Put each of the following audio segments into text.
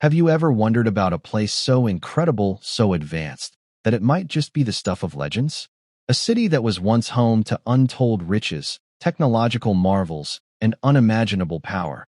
Have you ever wondered about a place so incredible, so advanced, that it might just be the stuff of legends? A city that was once home to untold riches, technological marvels, and unimaginable power,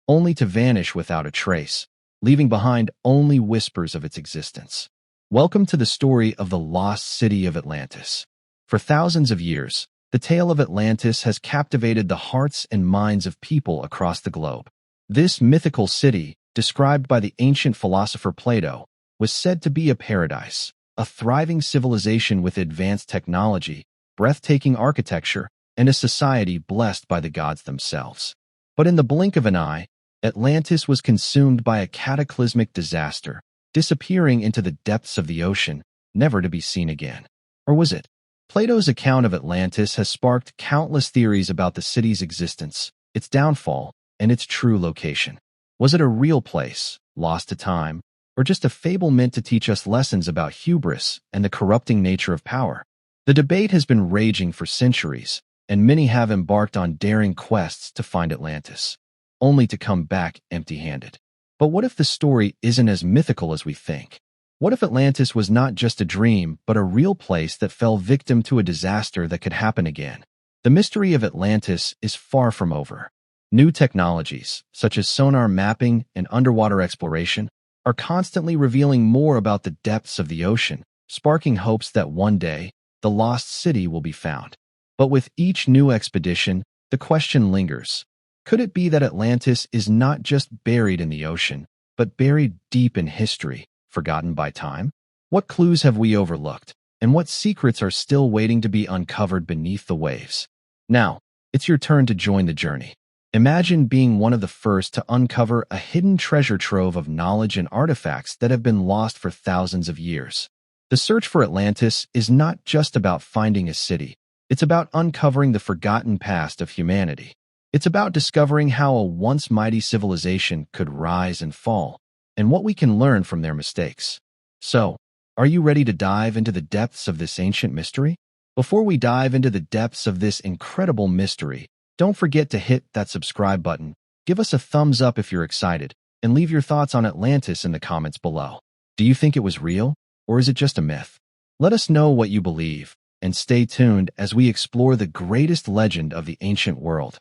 only to vanish without a trace, leaving behind only whispers of its existence. Welcome to the story of the lost city of Atlantis. For thousands of years, the tale of Atlantis has captivated the hearts and minds of people across the globe. This mythical city, described by the ancient philosopher Plato, was said to be a paradise, a thriving civilization with advanced technology, breathtaking architecture, and a society blessed by the gods themselves. But in the blink of an eye, Atlantis was consumed by a cataclysmic disaster, disappearing into the depths of the ocean, never to be seen again. Or was it? Plato's account of Atlantis has sparked countless theories about the city's existence, its downfall, and its true location. Was it a real place, lost to time, or just a fable meant to teach us lessons about hubris and the corrupting nature of power? The debate has been raging for centuries, and many have embarked on daring quests to find Atlantis, only to come back empty-handed. But what if the story isn't as mythical as we think? What if Atlantis was not just a dream, but a real place that fell victim to a disaster that could happen again? The mystery of Atlantis is far from over. New technologies, such as sonar mapping and underwater exploration, are constantly revealing more about the depths of the ocean, sparking hopes that one day, the lost city will be found. But with each new expedition, the question lingers. Could it be that Atlantis is not just buried in the ocean, but buried deep in history, forgotten by time? What clues have we overlooked, and what secrets are still waiting to be uncovered beneath the waves? Now, it's your turn to join the journey. Imagine being one of the first to uncover a hidden treasure trove of knowledge and artifacts that have been lost for thousands of years. The search for Atlantis is not just about finding a city. It's about uncovering the forgotten past of humanity. It's about discovering how a once mighty civilization could rise and fall, and what we can learn from their mistakes. So, are you ready to dive into the depths of this ancient mystery? Before we dive into the depths of this incredible mystery, don't forget to hit that subscribe button, give us a thumbs up if you're excited, and leave your thoughts on Atlantis in the comments below. Do you think it was real, or is it just a myth? Let us know what you believe, and stay tuned as we explore the greatest legend of the ancient world.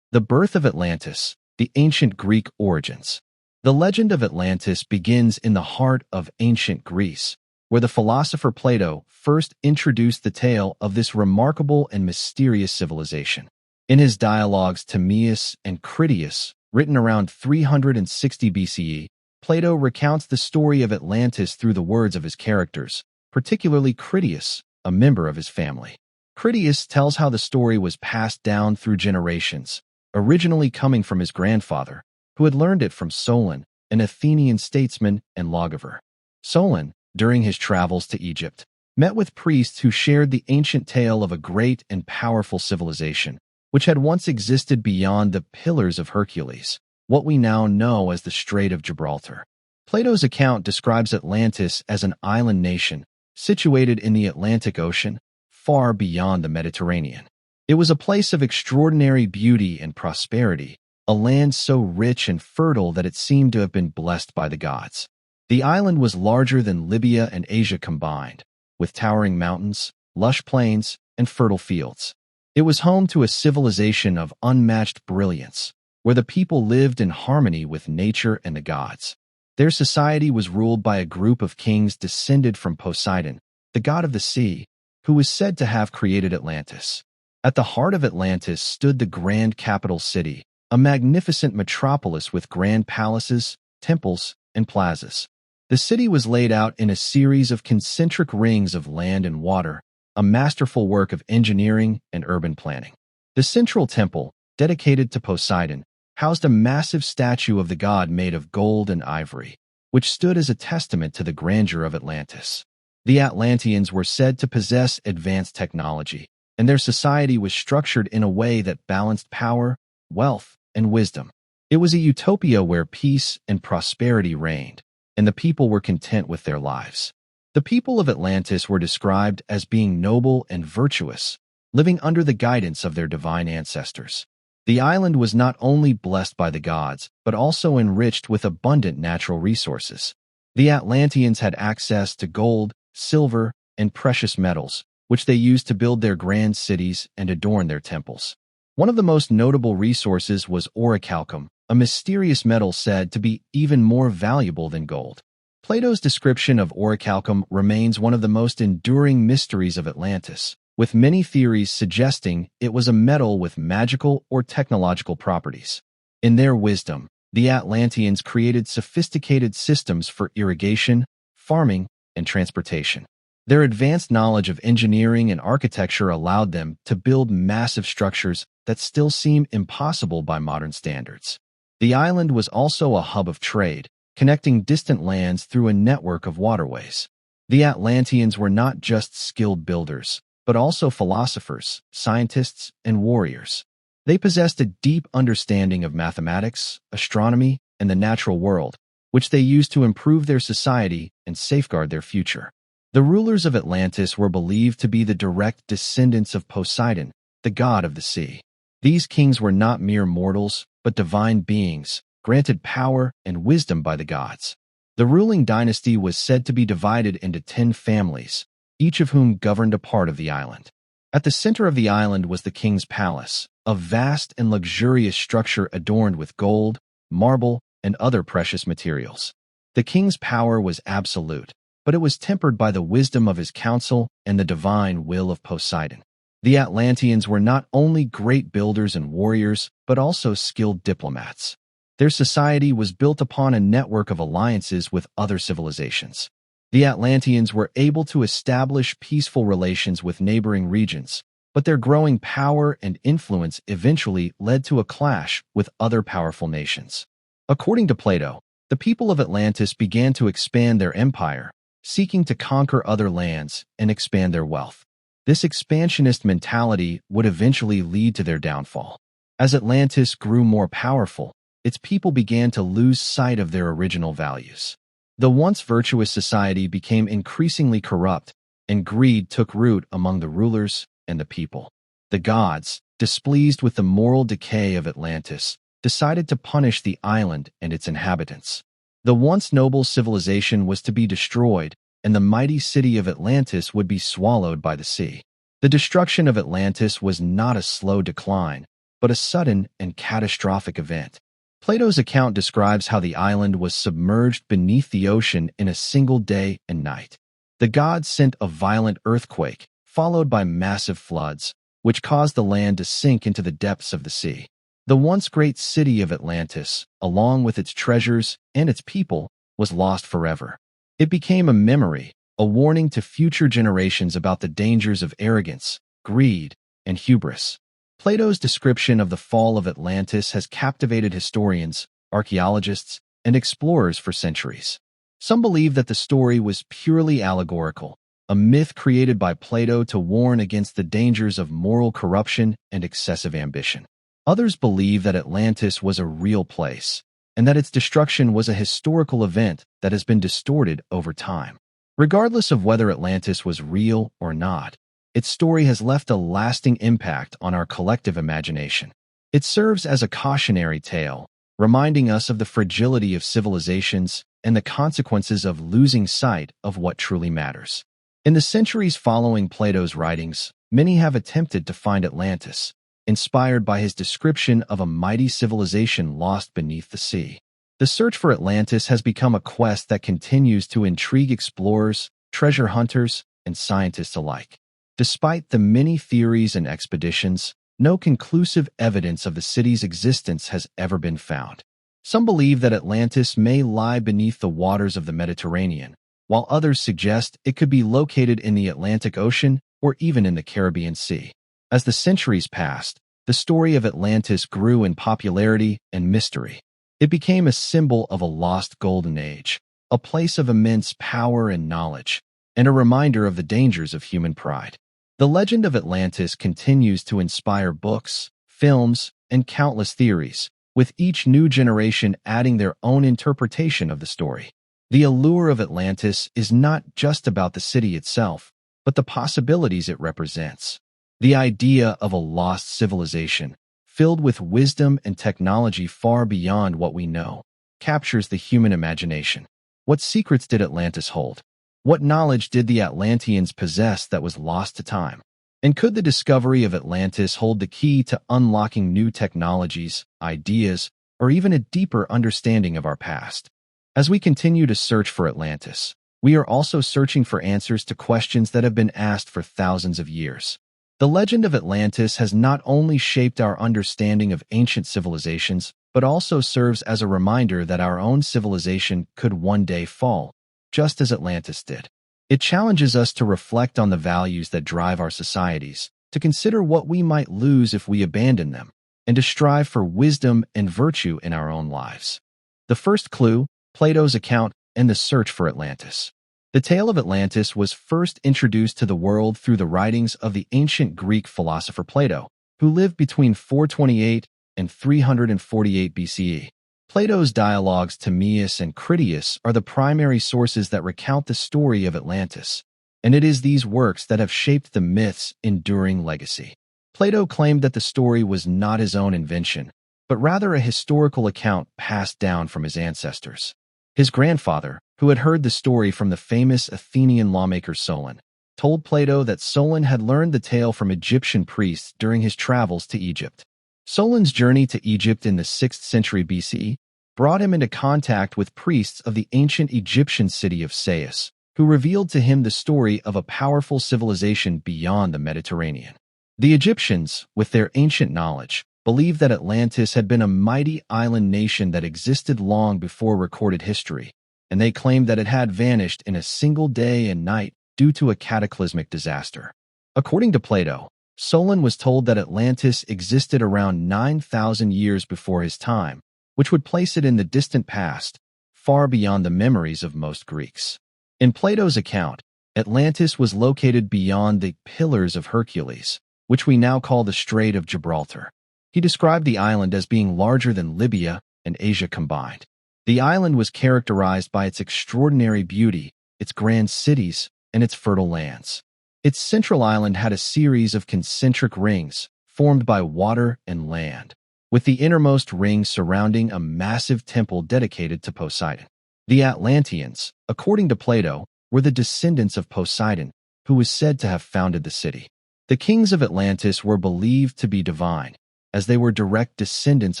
The birth of Atlantis, the ancient Greek origins. The legend of Atlantis begins in the heart of ancient Greece, where the philosopher Plato first introduced the tale of this remarkable and mysterious civilization. In his dialogues Timaeus and Critias, written around 360 BCE, Plato recounts the story of Atlantis through the words of his characters, particularly Critias, a member of his family. Critias tells how the story was passed down through generations, originally coming from his grandfather, who had learned it from Solon, an Athenian statesman and lawgiver. Solon, during his travels to Egypt, met with priests who shared the ancient tale of a great and powerful civilization, which had once existed beyond the Pillars of Hercules, what we now know as the Strait of Gibraltar. Plato's account describes Atlantis as an island nation, situated in the Atlantic Ocean, far beyond the Mediterranean. It was a place of extraordinary beauty and prosperity, a land so rich and fertile that it seemed to have been blessed by the gods. The island was larger than Libya and Asia combined, with towering mountains, lush plains, and fertile fields. It was home to a civilization of unmatched brilliance, where the people lived in harmony with nature and the gods. Their society was ruled by a group of kings descended from Poseidon, the god of the sea, who was said to have created Atlantis. At the heart of Atlantis stood the grand capital city, a magnificent metropolis with grand palaces, temples, and plazas. The city was laid out in a series of concentric rings of land and water, a masterful work of engineering and urban planning. The central temple, dedicated to Poseidon, housed a massive statue of the god made of gold and ivory, which stood as a testament to the grandeur of Atlantis. The Atlanteans were said to possess advanced technology, and their society was structured in a way that balanced power, wealth, and wisdom. It was a utopia where peace and prosperity reigned, and the people were content with their lives. The people of Atlantis were described as being noble and virtuous, living under the guidance of their divine ancestors. The island was not only blessed by the gods, but also enriched with abundant natural resources. The Atlanteans had access to gold, silver, and precious metals, which they used to build their grand cities and adorn their temples. One of the most notable resources was orichalcum, a mysterious metal said to be even more valuable than gold. Plato's description of orichalcum remains one of the most enduring mysteries of Atlantis, with many theories suggesting it was a metal with magical or technological properties. In their wisdom, the Atlanteans created sophisticated systems for irrigation, farming, and transportation. Their advanced knowledge of engineering and architecture allowed them to build massive structures that still seem impossible by modern standards. The island was also a hub of trade, connecting distant lands through a network of waterways. The Atlanteans were not just skilled builders, but also philosophers, scientists, and warriors. They possessed a deep understanding of mathematics, astronomy, and the natural world, which they used to improve their society and safeguard their future. The rulers of Atlantis were believed to be the direct descendants of Poseidon, the god of the sea. These kings were not mere mortals, but divine beings, granted power and wisdom by the gods. The ruling dynasty was said to be divided into 10 families, each of whom governed a part of the island. At the center of the island was the king's palace, a vast and luxurious structure adorned with gold, marble, and other precious materials. The king's power was absolute, but it was tempered by the wisdom of his council and the divine will of Poseidon. The Atlanteans were not only great builders and warriors, but also skilled diplomats. Their society was built upon a network of alliances with other civilizations. The Atlanteans were able to establish peaceful relations with neighboring regions, but their growing power and influence eventually led to a clash with other powerful nations. According to Plato, the people of Atlantis began to expand their empire, seeking to conquer other lands and expand their wealth. This expansionist mentality would eventually lead to their downfall. As Atlantis grew more powerful, its people began to lose sight of their original values. The once virtuous society became increasingly corrupt, and greed took root among the rulers and the people. The gods, displeased with the moral decay of Atlantis, decided to punish the island and its inhabitants. The once noble civilization was to be destroyed, and the mighty city of Atlantis would be swallowed by the sea. The destruction of Atlantis was not a slow decline, but a sudden and catastrophic event. Plato's account describes how the island was submerged beneath the ocean in a single day and night. The gods sent a violent earthquake, followed by massive floods, which caused the land to sink into the depths of the sea. The once great city of Atlantis, along with its treasures and its people, was lost forever. It became a memory, a warning to future generations about the dangers of arrogance, greed, and hubris. Plato's description of the fall of Atlantis has captivated historians, archaeologists, and explorers for centuries. Some believe that the story was purely allegorical, a myth created by Plato to warn against the dangers of moral corruption and excessive ambition. Others believe that Atlantis was a real place, and that its destruction was a historical event that has been distorted over time. Regardless of whether Atlantis was real or not, its story has left a lasting impact on our collective imagination. It serves as a cautionary tale, reminding us of the fragility of civilizations and the consequences of losing sight of what truly matters. In the centuries following Plato's writings, many have attempted to find Atlantis, inspired by his description of a mighty civilization lost beneath the sea. The search for Atlantis has become a quest that continues to intrigue explorers, treasure hunters, and scientists alike. Despite the many theories and expeditions, no conclusive evidence of the city's existence has ever been found. Some believe that Atlantis may lie beneath the waters of the Mediterranean, while others suggest it could be located in the Atlantic Ocean or even in the Caribbean Sea. As the centuries passed, the story of Atlantis grew in popularity and mystery. It became a symbol of a lost golden age, a place of immense power and knowledge, and a reminder of the dangers of human pride. The legend of Atlantis continues to inspire books, films, and countless theories, with each new generation adding their own interpretation of the story. The allure of Atlantis is not just about the city itself, but the possibilities it represents. The idea of a lost civilization, filled with wisdom and technology far beyond what we know, captures the human imagination. What secrets did Atlantis hold? What knowledge did the Atlanteans possess that was lost to time? And could the discovery of Atlantis hold the key to unlocking new technologies, ideas, or even a deeper understanding of our past? As we continue to search for Atlantis, we are also searching for answers to questions that have been asked for thousands of years. The legend of Atlantis has not only shaped our understanding of ancient civilizations, but also serves as a reminder that our own civilization could one day fall, just as Atlantis did. It challenges us to reflect on the values that drive our societies, to consider what we might lose if we abandon them, and to strive for wisdom and virtue in our own lives. The first clue, Plato's account and the search for Atlantis. The tale of Atlantis was first introduced to the world through the writings of the ancient Greek philosopher Plato, who lived between 428 and 348 BCE. Plato's dialogues Timaeus and Critias are the primary sources that recount the story of Atlantis, and it is these works that have shaped the myth's enduring legacy. Plato claimed that the story was not his own invention, but rather a historical account passed down from his ancestors. His grandfather, who had heard the story from the famous Athenian lawmaker Solon, told Plato that Solon had learned the tale from Egyptian priests during his travels to Egypt. Solon's journey to Egypt in the 6th century BCE brought him into contact with priests of the ancient Egyptian city of Sais, who revealed to him the story of a powerful civilization beyond the Mediterranean. The Egyptians, with their ancient knowledge, believed that Atlantis had been a mighty island nation that existed long before recorded history, and they claimed that it had vanished in a single day and night due to a cataclysmic disaster. According to Plato, Solon was told that Atlantis existed around 9,000 years before his time, which would place it in the distant past, far beyond the memories of most Greeks. In Plato's account, Atlantis was located beyond the Pillars of Hercules, which we now call the Strait of Gibraltar. He described the island as being larger than Libya and Asia combined. The island was characterized by its extraordinary beauty, its grand cities, and its fertile lands. Its central island had a series of concentric rings, formed by water and land, with the innermost ring surrounding a massive temple dedicated to Poseidon. The Atlanteans, according to Plato, were the descendants of Poseidon, who was said to have founded the city. The kings of Atlantis were believed to be divine, as they were direct descendants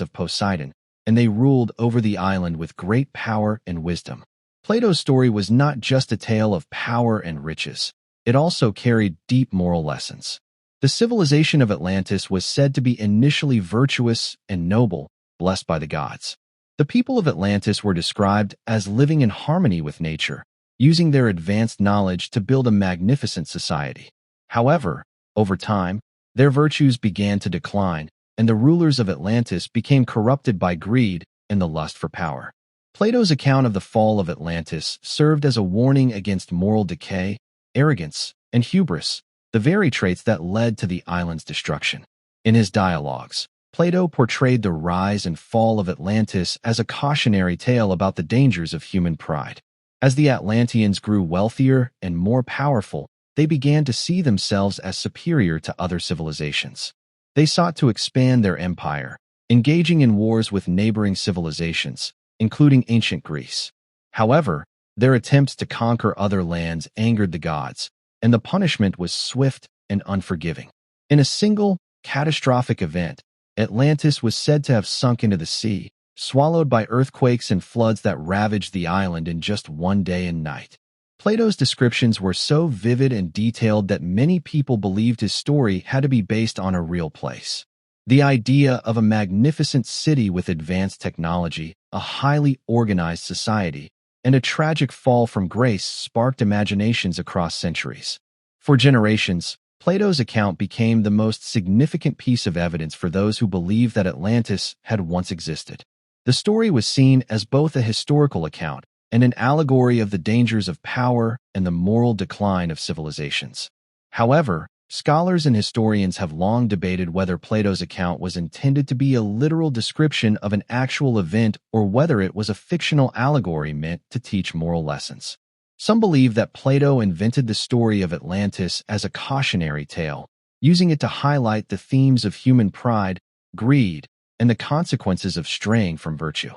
of Poseidon, and they ruled over the island with great power and wisdom. Plato's story was not just a tale of power and riches. It also carried deep moral lessons. The civilization of Atlantis was said to be initially virtuous and noble, blessed by the gods. The people of Atlantis were described as living in harmony with nature, using their advanced knowledge to build a magnificent society. However, over time, their virtues began to decline, and the rulers of Atlantis became corrupted by greed and the lust for power. Plato's account of the fall of Atlantis served as a warning against moral decay, arrogance, and hubris, the very traits that led to the island's destruction. In his dialogues, Plato portrayed the rise and fall of Atlantis as a cautionary tale about the dangers of human pride. As the Atlanteans grew wealthier and more powerful, they began to see themselves as superior to other civilizations. They sought to expand their empire, engaging in wars with neighboring civilizations, including ancient Greece. However, their attempts to conquer other lands angered the gods, and the punishment was swift and unforgiving. In a single, catastrophic event, Atlantis was said to have sunk into the sea, swallowed by earthquakes and floods that ravaged the island in just one day and night. Plato's descriptions were so vivid and detailed that many people believed his story had to be based on a real place. The idea of a magnificent city with advanced technology, a highly organized society, and a tragic fall from grace sparked imaginations across centuries. For generations, Plato's account became the most significant piece of evidence for those who believed that Atlantis had once existed. The story was seen as both a historical account and an allegory of the dangers of power and the moral decline of civilizations. However, scholars and historians have long debated whether Plato's account was intended to be a literal description of an actual event or whether it was a fictional allegory meant to teach moral lessons. Some believe that Plato invented the story of Atlantis as a cautionary tale, using it to highlight the themes of human pride, greed, and the consequences of straying from virtue.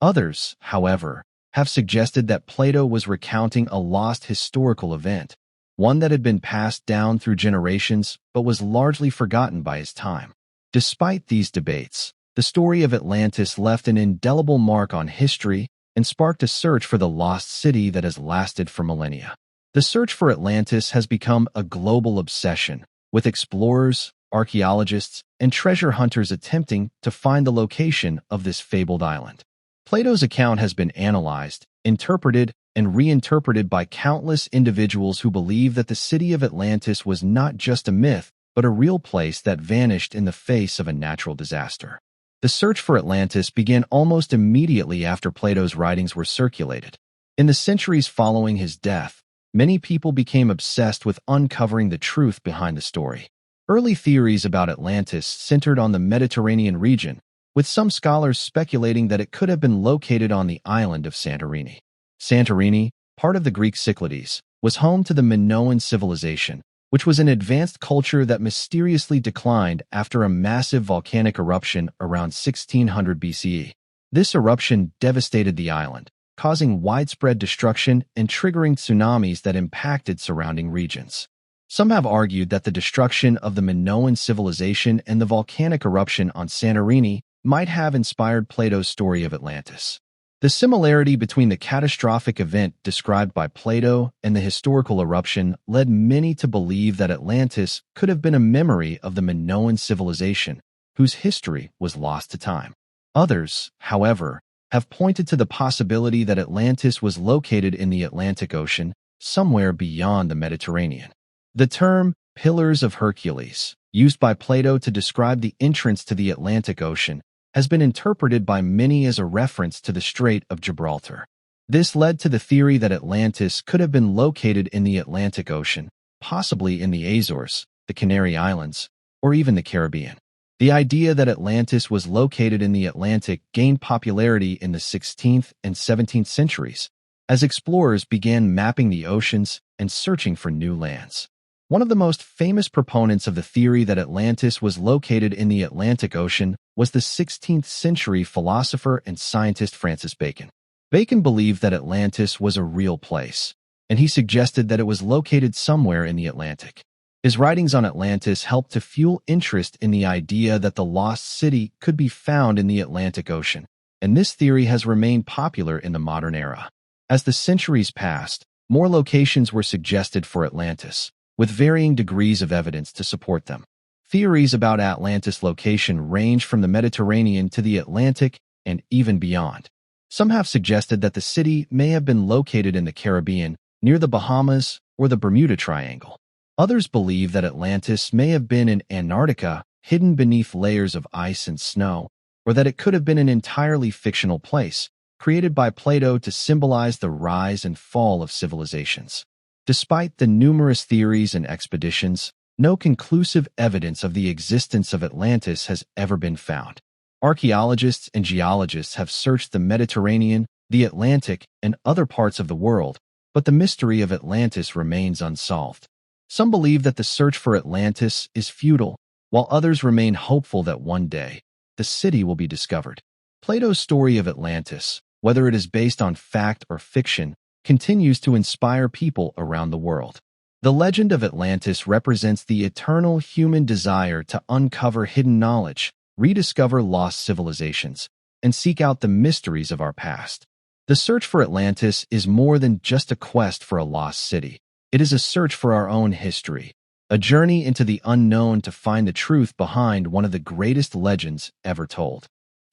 Others, however, have suggested that Plato was recounting a lost historical event, one that had been passed down through generations but was largely forgotten by his time. Despite these debates, the story of Atlantis left an indelible mark on history and sparked a search for the lost city that has lasted for millennia. The search for Atlantis has become a global obsession, with explorers, archaeologists, and treasure hunters attempting to find the location of this fabled island. Plato's account has been analyzed, interpreted, and reinterpreted by countless individuals who believe that the city of Atlantis was not just a myth, but a real place that vanished in the face of a natural disaster. The search for Atlantis began almost immediately after Plato's writings were circulated. In the centuries following his death, many people became obsessed with uncovering the truth behind the story. Early theories about Atlantis centered on the Mediterranean region, with some scholars speculating that it could have been located on the island of Santorini. Santorini, part of the Greek Cyclades, was home to the Minoan civilization, which was an advanced culture that mysteriously declined after a massive volcanic eruption around 1600 BCE. This eruption devastated the island, causing widespread destruction and triggering tsunamis that impacted surrounding regions. Some have argued that the destruction of the Minoan civilization and the volcanic eruption on Santorini might have inspired Plato's story of Atlantis. The similarity between the catastrophic event described by Plato and the historical eruption led many to believe that Atlantis could have been a memory of the Minoan civilization, whose history was lost to time. Others, however, have pointed to the possibility that Atlantis was located in the Atlantic Ocean, somewhere beyond the Mediterranean. The term Pillars of Hercules, used by Plato to describe the entrance to the Atlantic Ocean, has been interpreted by many as a reference to the Strait of Gibraltar. This led to the theory that Atlantis could have been located in the Atlantic Ocean, possibly in the Azores, the Canary Islands, or even the Caribbean. The idea that Atlantis was located in the Atlantic gained popularity in the 16th and 17th centuries, as explorers began mapping the oceans and searching for new lands. One of the most famous proponents of the theory that Atlantis was located in the Atlantic Ocean was the 16th century philosopher and scientist Francis Bacon. Bacon believed that Atlantis was a real place, and he suggested that it was located somewhere in the Atlantic. His writings on Atlantis helped to fuel interest in the idea that the lost city could be found in the Atlantic Ocean, and this theory has remained popular in the modern era. As the centuries passed, more locations were suggested for Atlantis, with varying degrees of evidence to support them. Theories about Atlantis' location range from the Mediterranean to the Atlantic and even beyond. Some have suggested that the city may have been located in the Caribbean, near the Bahamas or the Bermuda Triangle. Others believe that Atlantis may have been in Antarctica, hidden beneath layers of ice and snow, or that it could have been an entirely fictional place, created by Plato to symbolize the rise and fall of civilizations. Despite the numerous theories and expeditions, no conclusive evidence of the existence of Atlantis has ever been found. Archaeologists and geologists have searched the Mediterranean, the Atlantic, and other parts of the world, but the mystery of Atlantis remains unsolved. Some believe that the search for Atlantis is futile, while others remain hopeful that one day, the city will be discovered. Plato's story of Atlantis, whether it is based on fact or fiction, continues to inspire people around the world. The legend of Atlantis represents the eternal human desire to uncover hidden knowledge, rediscover lost civilizations, and seek out the mysteries of our past. The search for Atlantis is more than just a quest for a lost city. It is a search for our own history, a journey into the unknown to find the truth behind one of the greatest legends ever told.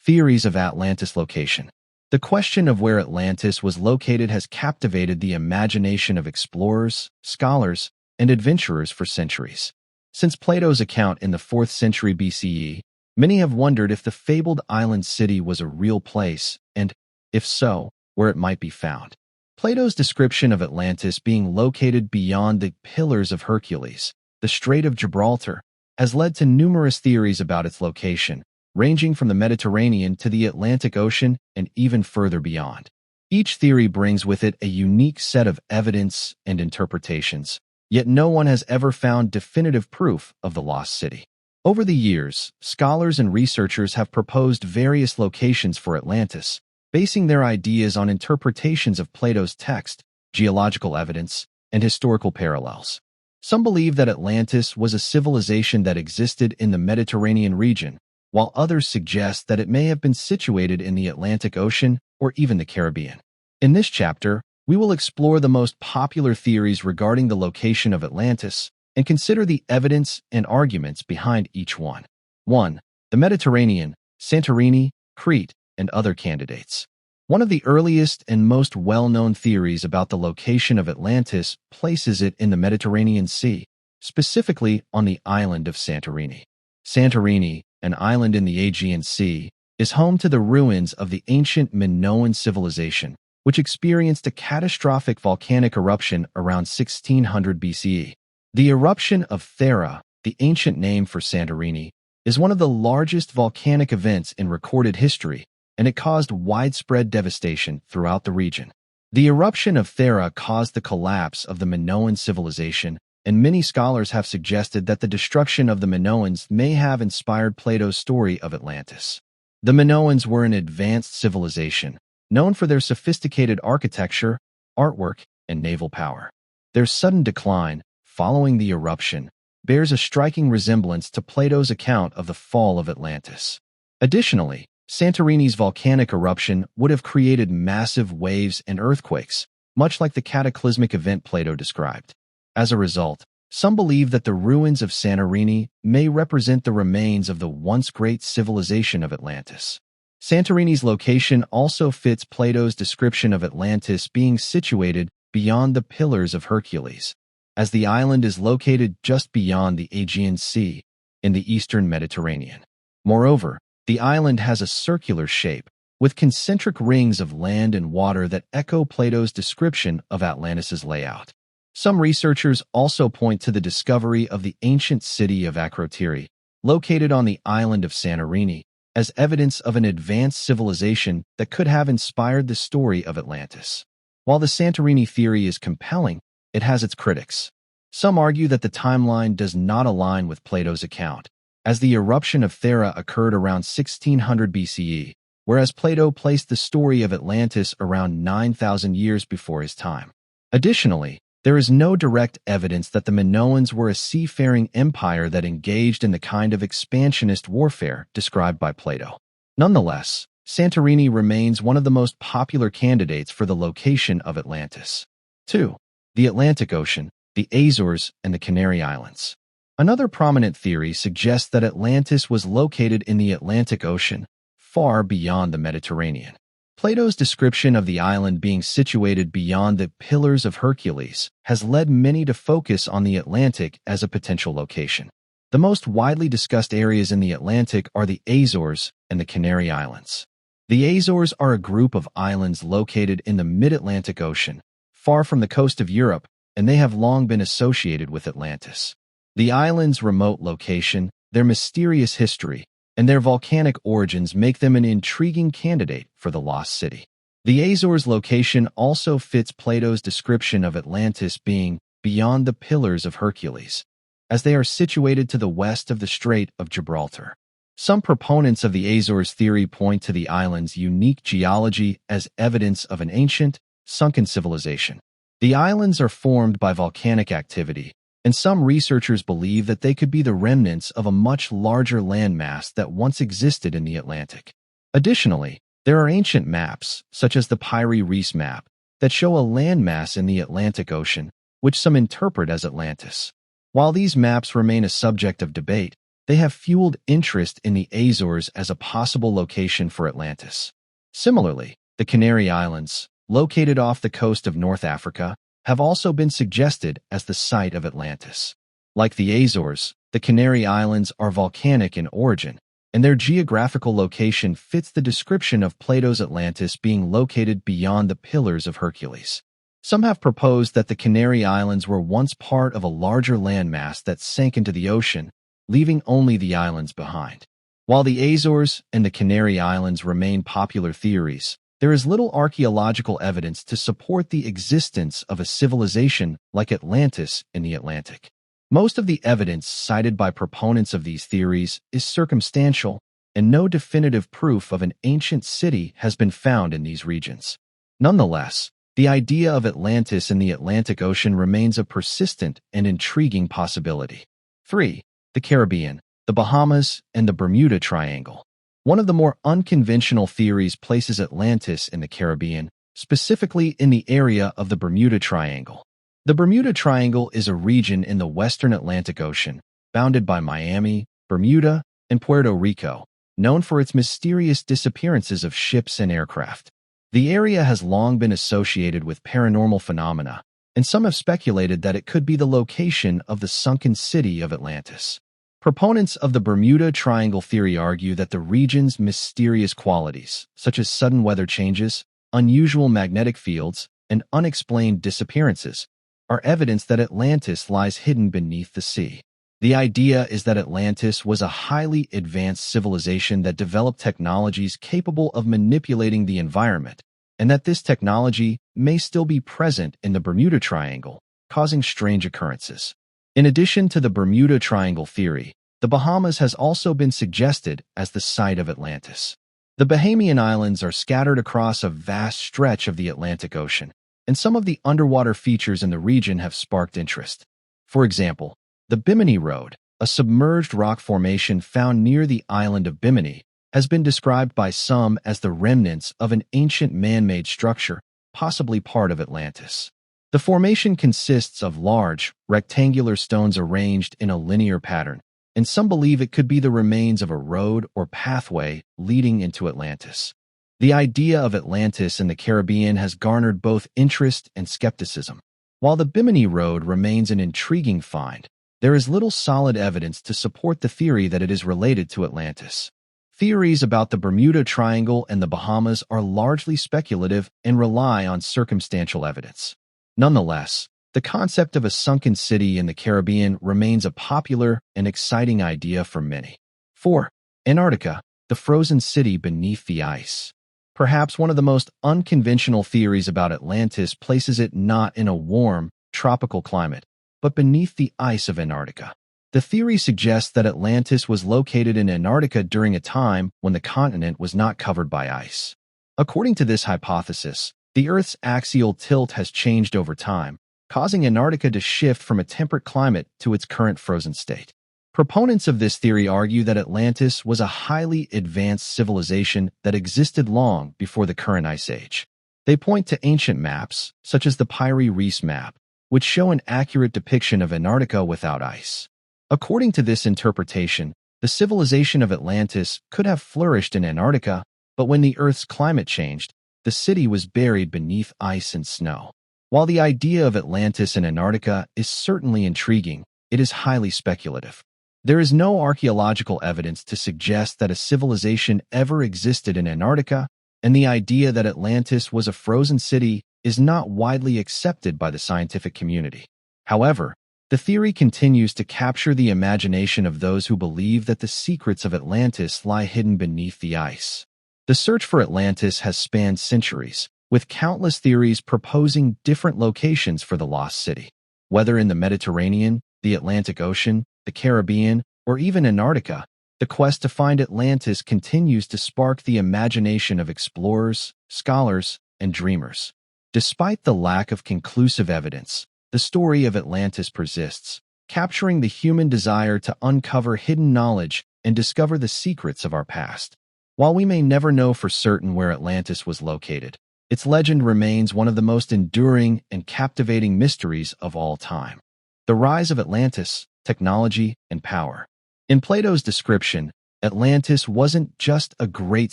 Theories of Atlantis location. The question of where Atlantis was located has captivated the imagination of explorers, scholars, and adventurers for centuries. Since Plato's account in the 4th century BCE, many have wondered if the fabled island city was a real place and, if so, where it might be found. Plato's description of Atlantis being located beyond the Pillars of Hercules, the Strait of Gibraltar, has led to numerous theories about its location, ranging from the Mediterranean to the Atlantic Ocean and even further beyond. Each theory brings with it a unique set of evidence and interpretations, yet no one has ever found definitive proof of the lost city. Over the years, scholars and researchers have proposed various locations for Atlantis, basing their ideas on interpretations of Plato's text, geological evidence, and historical parallels. Some believe that Atlantis was a civilization that existed in the Mediterranean region, while others suggest that it may have been situated in the Atlantic Ocean or even the Caribbean. In this chapter, we will explore the most popular theories regarding the location of Atlantis and consider the evidence and arguments behind each one. 1. The Mediterranean, Santorini, Crete, and other candidates. One of the earliest and most well-known theories about the location of Atlantis places it in the Mediterranean Sea, specifically on the island of Santorini. Santorini, an island in the Aegean Sea, is home to the ruins of the ancient Minoan civilization, which experienced a catastrophic volcanic eruption around 1600 BCE. The eruption of Thera, the ancient name for Santorini, is one of the largest volcanic events in recorded history, and it caused widespread devastation throughout the region. The eruption of Thera caused the collapse of the Minoan civilization, and many scholars have suggested that the destruction of the Minoans may have inspired Plato's story of Atlantis. The Minoans were an advanced civilization, known for their sophisticated architecture, artwork, and naval power. Their sudden decline, following the eruption, bears a striking resemblance to Plato's account of the fall of Atlantis. Additionally, Santorini's volcanic eruption would have created massive waves and earthquakes, much like the cataclysmic event Plato described. As a result, some believe that the ruins of Santorini may represent the remains of the once great civilization of Atlantis. Santorini's location also fits Plato's description of Atlantis being situated beyond the Pillars of Hercules, as the island is located just beyond the Aegean Sea in the eastern Mediterranean. Moreover, the island has a circular shape, with concentric rings of land and water that echo Plato's description of Atlantis's layout. Some researchers also point to the discovery of the ancient city of Akrotiri, located on the island of Santorini, as evidence of an advanced civilization that could have inspired the story of Atlantis. While the Santorini theory is compelling, it has its critics. Some argue that the timeline does not align with Plato's account, as the eruption of Thera occurred around 1600 BCE, whereas Plato placed the story of Atlantis around 9,000 years before his time. Additionally, there is no direct evidence that the Minoans were a seafaring empire that engaged in the kind of expansionist warfare described by Plato. Nonetheless, Santorini remains one of the most popular candidates for the location of Atlantis. 2. The Atlantic Ocean, the Azores, and the Canary Islands. Another prominent theory suggests that Atlantis was located in the Atlantic Ocean, far beyond the Mediterranean. Plato's description of the island being situated beyond the Pillars of Hercules has led many to focus on the Atlantic as a potential location. The most widely discussed areas in the Atlantic are the Azores and the Canary Islands. The Azores are a group of islands located in the mid-Atlantic Ocean, far from the coast of Europe, and they have long been associated with Atlantis. The islands' remote location, their mysterious history, and their volcanic origins make them an intriguing candidate for the lost city. The Azores' location also fits Plato's description of Atlantis being beyond the Pillars of Hercules, as they are situated to the west of the Strait of Gibraltar. Some proponents of the Azores theory point to the island's unique geology as evidence of an ancient, sunken civilization. The islands are formed by volcanic activity, and some researchers believe that they could be the remnants of a much larger landmass that once existed in the Atlantic. Additionally, there are ancient maps, such as the Piri-Reis map, that show a landmass in the Atlantic Ocean, which some interpret as Atlantis. While these maps remain a subject of debate, they have fueled interest in the Azores as a possible location for Atlantis. Similarly, the Canary Islands, located off the coast of North Africa, have also been suggested as the site of Atlantis. Like the Azores, the Canary Islands are volcanic in origin, and their geographical location fits the description of Plato's Atlantis being located beyond the Pillars of Hercules. Some have proposed that the Canary Islands were once part of a larger landmass that sank into the ocean, leaving only the islands behind. While the Azores and the Canary Islands remain popular theories, there is little archaeological evidence to support the existence of a civilization like Atlantis in the Atlantic. Most of the evidence cited by proponents of these theories is circumstantial, and no definitive proof of an ancient city has been found in these regions. Nonetheless, the idea of Atlantis in the Atlantic Ocean remains a persistent and intriguing possibility. 3. The Caribbean, the Bahamas, and the Bermuda Triangle. One of the more unconventional theories places Atlantis in the Caribbean, specifically in the area of the Bermuda Triangle. The Bermuda Triangle is a region in the western Atlantic Ocean, bounded by Miami, Bermuda, and Puerto Rico, known for its mysterious disappearances of ships and aircraft. The area has long been associated with paranormal phenomena, and some have speculated that it could be the location of the sunken city of Atlantis. Proponents of the Bermuda Triangle theory argue that the region's mysterious qualities, such as sudden weather changes, unusual magnetic fields, and unexplained disappearances, are evidence that Atlantis lies hidden beneath the sea. The idea is that Atlantis was a highly advanced civilization that developed technologies capable of manipulating the environment, and that this technology may still be present in the Bermuda Triangle, causing strange occurrences. In addition to the Bermuda Triangle theory, the Bahamas has also been suggested as the site of Atlantis. The Bahamian Islands are scattered across a vast stretch of the Atlantic Ocean, and some of the underwater features in the region have sparked interest. For example, the Bimini Road, a submerged rock formation found near the island of Bimini, has been described by some as the remnants of an ancient man-made structure, possibly part of Atlantis. The formation consists of large, rectangular stones arranged in a linear pattern, and some believe it could be the remains of a road or pathway leading into Atlantis. The idea of Atlantis in the Caribbean has garnered both interest and skepticism. While the Bimini Road remains an intriguing find, there is little solid evidence to support the theory that it is related to Atlantis. Theories about the Bermuda Triangle and the Bahamas are largely speculative and rely on circumstantial evidence. Nonetheless, the concept of a sunken city in the Caribbean remains a popular and exciting idea for many. 4. Antarctica, the frozen city beneath the ice. Perhaps one of the most unconventional theories about Atlantis places it not in a warm, tropical climate, but beneath the ice of Antarctica. The theory suggests that Atlantis was located in Antarctica during a time when the continent was not covered by ice. According to this hypothesis, the Earth's axial tilt has changed over time, causing Antarctica to shift from a temperate climate to its current frozen state. Proponents of this theory argue that Atlantis was a highly advanced civilization that existed long before the current ice age. They point to ancient maps, such as the Piri-Reis map, which show an accurate depiction of Antarctica without ice. According to this interpretation, the civilization of Atlantis could have flourished in Antarctica, but when the Earth's climate changed, the city was buried beneath ice and snow. While the idea of Atlantis in Antarctica is certainly intriguing, it is highly speculative. There is no archaeological evidence to suggest that a civilization ever existed in Antarctica, and the idea that Atlantis was a frozen city is not widely accepted by the scientific community. However, the theory continues to capture the imagination of those who believe that the secrets of Atlantis lie hidden beneath the ice. The search for Atlantis has spanned centuries, with countless theories proposing different locations for the lost city. Whether in the Mediterranean, the Atlantic Ocean, the Caribbean, or even Antarctica, the quest to find Atlantis continues to spark the imagination of explorers, scholars, and dreamers. Despite the lack of conclusive evidence, the story of Atlantis persists, capturing the human desire to uncover hidden knowledge and discover the secrets of our past. While we may never know for certain where Atlantis was located, its legend remains one of the most enduring and captivating mysteries of all time. The rise of Atlantis, technology, and power. In Plato's description, Atlantis wasn't just a great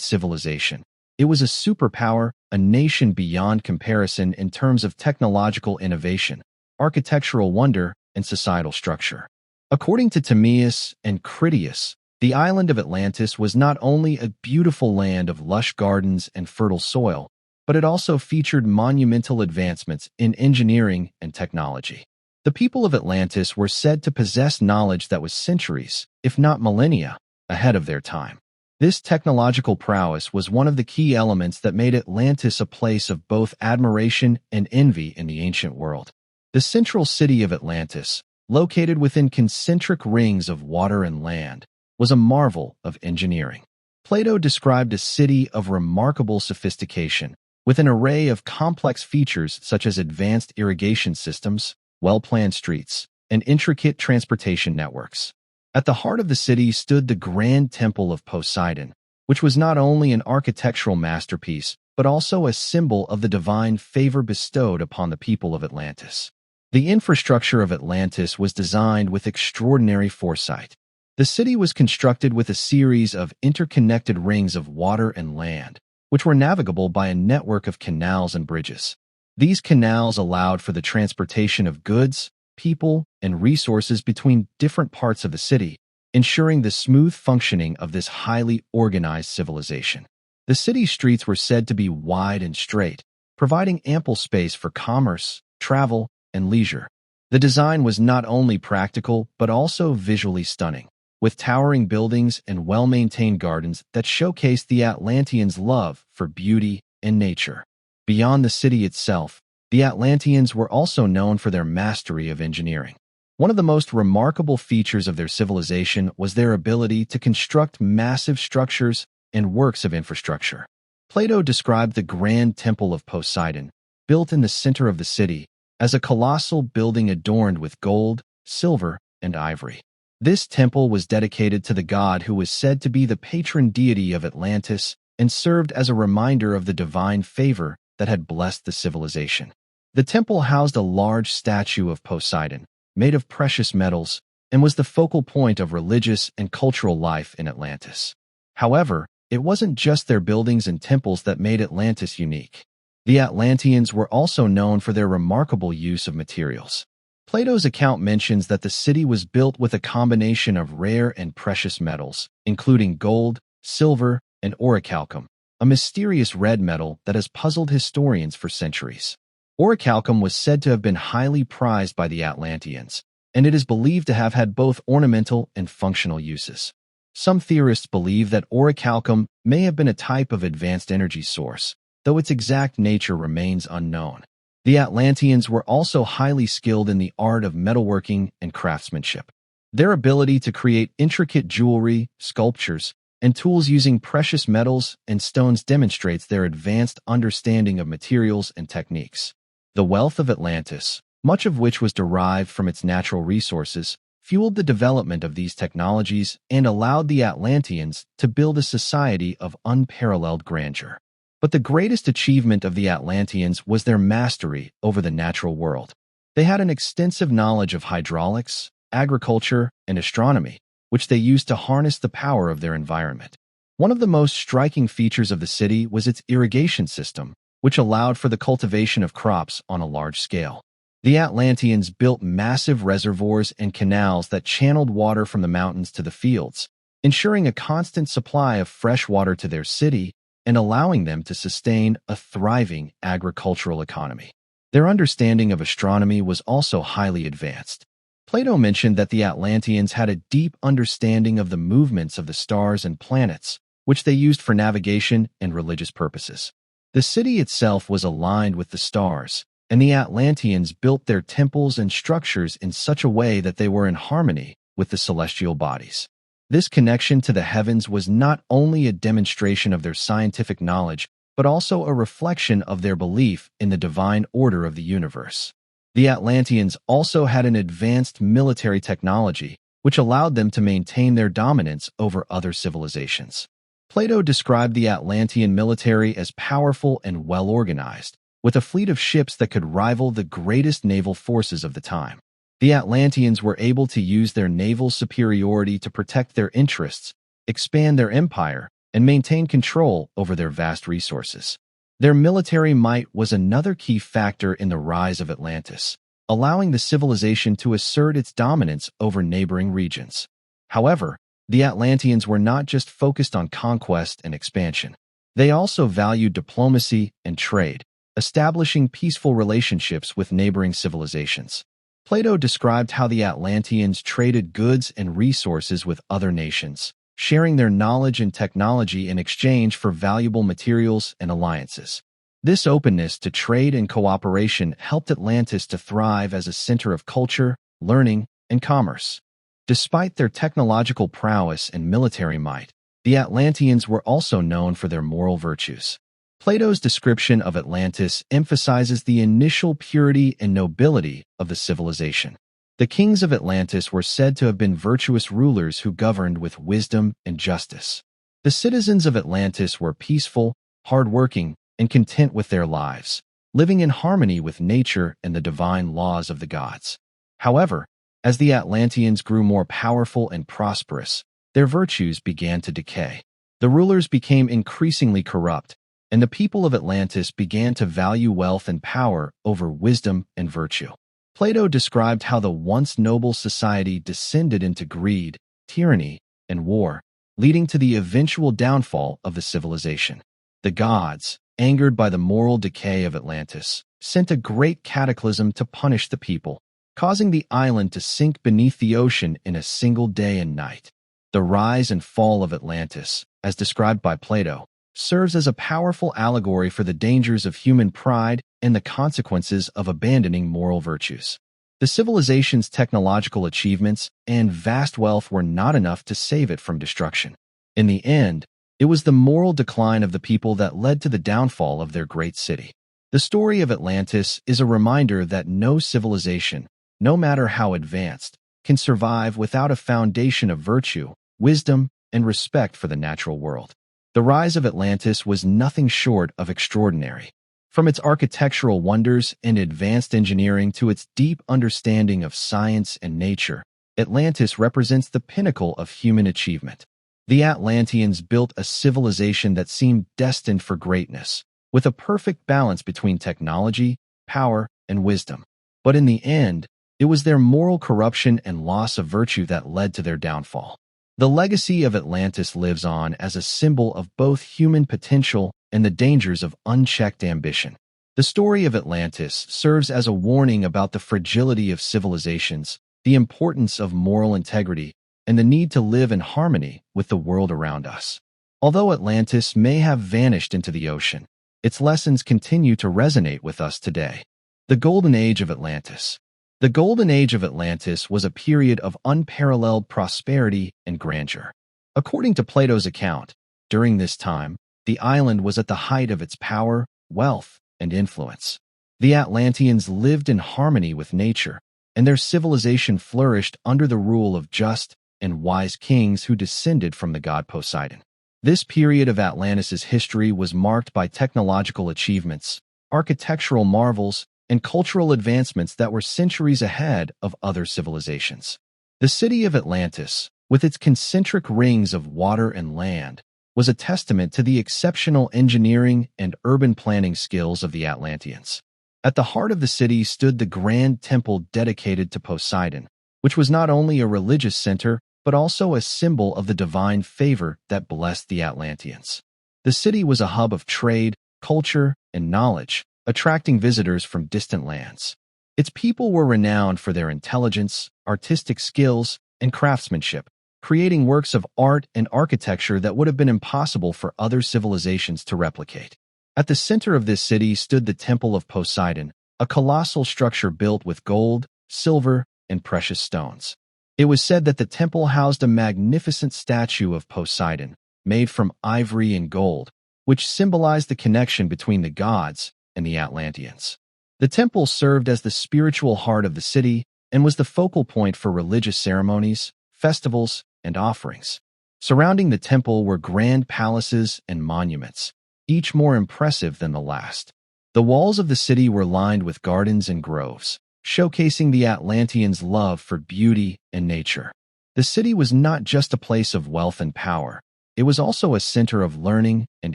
civilization. It was a superpower, a nation beyond comparison in terms of technological innovation, architectural wonder, and societal structure. According to Timaeus and Critias, the island of Atlantis was not only a beautiful land of lush gardens and fertile soil, but it also featured monumental advancements in engineering and technology. The people of Atlantis were said to possess knowledge that was centuries, if not millennia, ahead of their time. This technological prowess was one of the key elements that made Atlantis a place of both admiration and envy in the ancient world. The central city of Atlantis, located within concentric rings of water and land, was a marvel of engineering. Plato described a city of remarkable sophistication, with an array of complex features such as advanced irrigation systems, well-planned streets, and intricate transportation networks. At the heart of the city stood the Grand Temple of Poseidon, which was not only an architectural masterpiece, but also a symbol of the divine favor bestowed upon the people of Atlantis. The infrastructure of Atlantis was designed with extraordinary foresight. The city was constructed with a series of interconnected rings of water and land, which were navigable by a network of canals and bridges. These canals allowed for the transportation of goods, people, and resources between different parts of the city, ensuring the smooth functioning of this highly organized civilization. The city's streets were said to be wide and straight, providing ample space for commerce, travel, and leisure. The design was not only practical but also visually stunning, with towering buildings and well-maintained gardens that showcased the Atlanteans' love for beauty and nature. Beyond the city itself, the Atlanteans were also known for their mastery of engineering. One of the most remarkable features of their civilization was their ability to construct massive structures and works of infrastructure. Plato described the Grand Temple of Poseidon, built in the center of the city, as a colossal building adorned with gold, silver, and ivory. This temple was dedicated to the god who was said to be the patron deity of Atlantis and served as a reminder of the divine favor that had blessed the civilization. The temple housed a large statue of Poseidon, made of precious metals, and was the focal point of religious and cultural life in Atlantis. However, it wasn't just their buildings and temples that made Atlantis unique. The Atlanteans were also known for their remarkable use of materials. Plato's account mentions that the city was built with a combination of rare and precious metals, including gold, silver, and orichalcum, a mysterious red metal that has puzzled historians for centuries. Orichalcum was said to have been highly prized by the Atlanteans, and it is believed to have had both ornamental and functional uses. Some theorists believe that orichalcum may have been a type of advanced energy source, though its exact nature remains unknown. The Atlanteans were also highly skilled in the art of metalworking and craftsmanship. Their ability to create intricate jewelry, sculptures, and tools using precious metals and stones demonstrates their advanced understanding of materials and techniques. The wealth of Atlantis, much of which was derived from its natural resources, fueled the development of these technologies and allowed the Atlanteans to build a society of unparalleled grandeur. But the greatest achievement of the Atlanteans was their mastery over the natural world. They had an extensive knowledge of hydraulics, agriculture, and astronomy, which they used to harness the power of their environment. One of the most striking features of the city was its irrigation system, which allowed for the cultivation of crops on a large scale. The Atlanteans built massive reservoirs and canals that channeled water from the mountains to the fields, ensuring a constant supply of fresh water to their city and allowing them to sustain a thriving agricultural economy. Their understanding of astronomy was also highly advanced. Plato mentioned that the Atlanteans had a deep understanding of the movements of the stars and planets, which they used for navigation and religious purposes. The city itself was aligned with the stars, and the Atlanteans built their temples and structures in such a way that they were in harmony with the celestial bodies. This connection to the heavens was not only a demonstration of their scientific knowledge, but also a reflection of their belief in the divine order of the universe. The Atlanteans also had an advanced military technology, which allowed them to maintain their dominance over other civilizations. Plato described the Atlantean military as powerful and well-organized, with a fleet of ships that could rival the greatest naval forces of the time. The Atlanteans were able to use their naval superiority to protect their interests, expand their empire, and maintain control over their vast resources. Their military might was another key factor in the rise of Atlantis, allowing the civilization to assert its dominance over neighboring regions. However, the Atlanteans were not just focused on conquest and expansion. They also valued diplomacy and trade, establishing peaceful relationships with neighboring civilizations. Plato described how the Atlanteans traded goods and resources with other nations, sharing their knowledge and technology in exchange for valuable materials and alliances. This openness to trade and cooperation helped Atlantis to thrive as a center of culture, learning, and commerce. Despite their technological prowess and military might, the Atlanteans were also known for their moral virtues. Plato's description of Atlantis emphasizes the initial purity and nobility of the civilization. The kings of Atlantis were said to have been virtuous rulers who governed with wisdom and justice. The citizens of Atlantis were peaceful, hardworking, and content with their lives, living in harmony with nature and the divine laws of the gods. However, as the Atlanteans grew more powerful and prosperous, their virtues began to decay. The rulers became increasingly corrupt, and the people of Atlantis began to value wealth and power over wisdom and virtue. Plato described how the once noble society descended into greed, tyranny, and war, leading to the eventual downfall of the civilization. The gods, angered by the moral decay of Atlantis, sent a great cataclysm to punish the people, causing the island to sink beneath the ocean in a single day and night. The rise and fall of Atlantis, as described by Plato, serves as a powerful allegory for the dangers of human pride and the consequences of abandoning moral virtues. The civilization's technological achievements and vast wealth were not enough to save it from destruction. In the end, it was the moral decline of the people that led to the downfall of their great city. The story of Atlantis is a reminder that no civilization, no matter how advanced, can survive without a foundation of virtue, wisdom, and respect for the natural world. The rise of Atlantis was nothing short of extraordinary. From its architectural wonders and advanced engineering to its deep understanding of science and nature, Atlantis represents the pinnacle of human achievement. The Atlanteans built a civilization that seemed destined for greatness, with a perfect balance between technology, power, and wisdom. But in the end, it was their moral corruption and loss of virtue that led to their downfall. The legacy of Atlantis lives on as a symbol of both human potential and the dangers of unchecked ambition. The story of Atlantis serves as a warning about the fragility of civilizations, the importance of moral integrity, and the need to live in harmony with the world around us. Although Atlantis may have vanished into the ocean, its lessons continue to resonate with us today. The Golden Age of Atlantis. The Golden Age of Atlantis was a period of unparalleled prosperity and grandeur. According to Plato's account, during this time, the island was at the height of its power, wealth, and influence. The Atlanteans lived in harmony with nature, and their civilization flourished under the rule of just and wise kings who descended from the god Poseidon. This period of Atlantis' history was marked by technological achievements, architectural marvels, and cultural advancements that were centuries ahead of other civilizations. The city of Atlantis, with its concentric rings of water and land, was a testament to the exceptional engineering and urban planning skills of the Atlanteans. At the heart of the city stood the grand temple dedicated to Poseidon, which was not only a religious center but also a symbol of the divine favor that blessed the Atlanteans. The city was a hub of trade, culture, and knowledge, attracting visitors from distant lands. Its people were renowned for their intelligence, artistic skills, and craftsmanship, creating works of art and architecture that would have been impossible for other civilizations to replicate. At the center of this city stood the Temple of Poseidon, a colossal structure built with gold, silver, and precious stones. It was said that the temple housed a magnificent statue of Poseidon, made from ivory and gold, which symbolized the connection between the gods and the Atlanteans. The temple served as the spiritual heart of the city and was the focal point for religious ceremonies, festivals, and offerings. Surrounding the temple were grand palaces and monuments, each more impressive than the last. The walls of the city were lined with gardens and groves, showcasing the Atlanteans' love for beauty and nature. The city was not just a place of wealth and power, it was also a center of learning and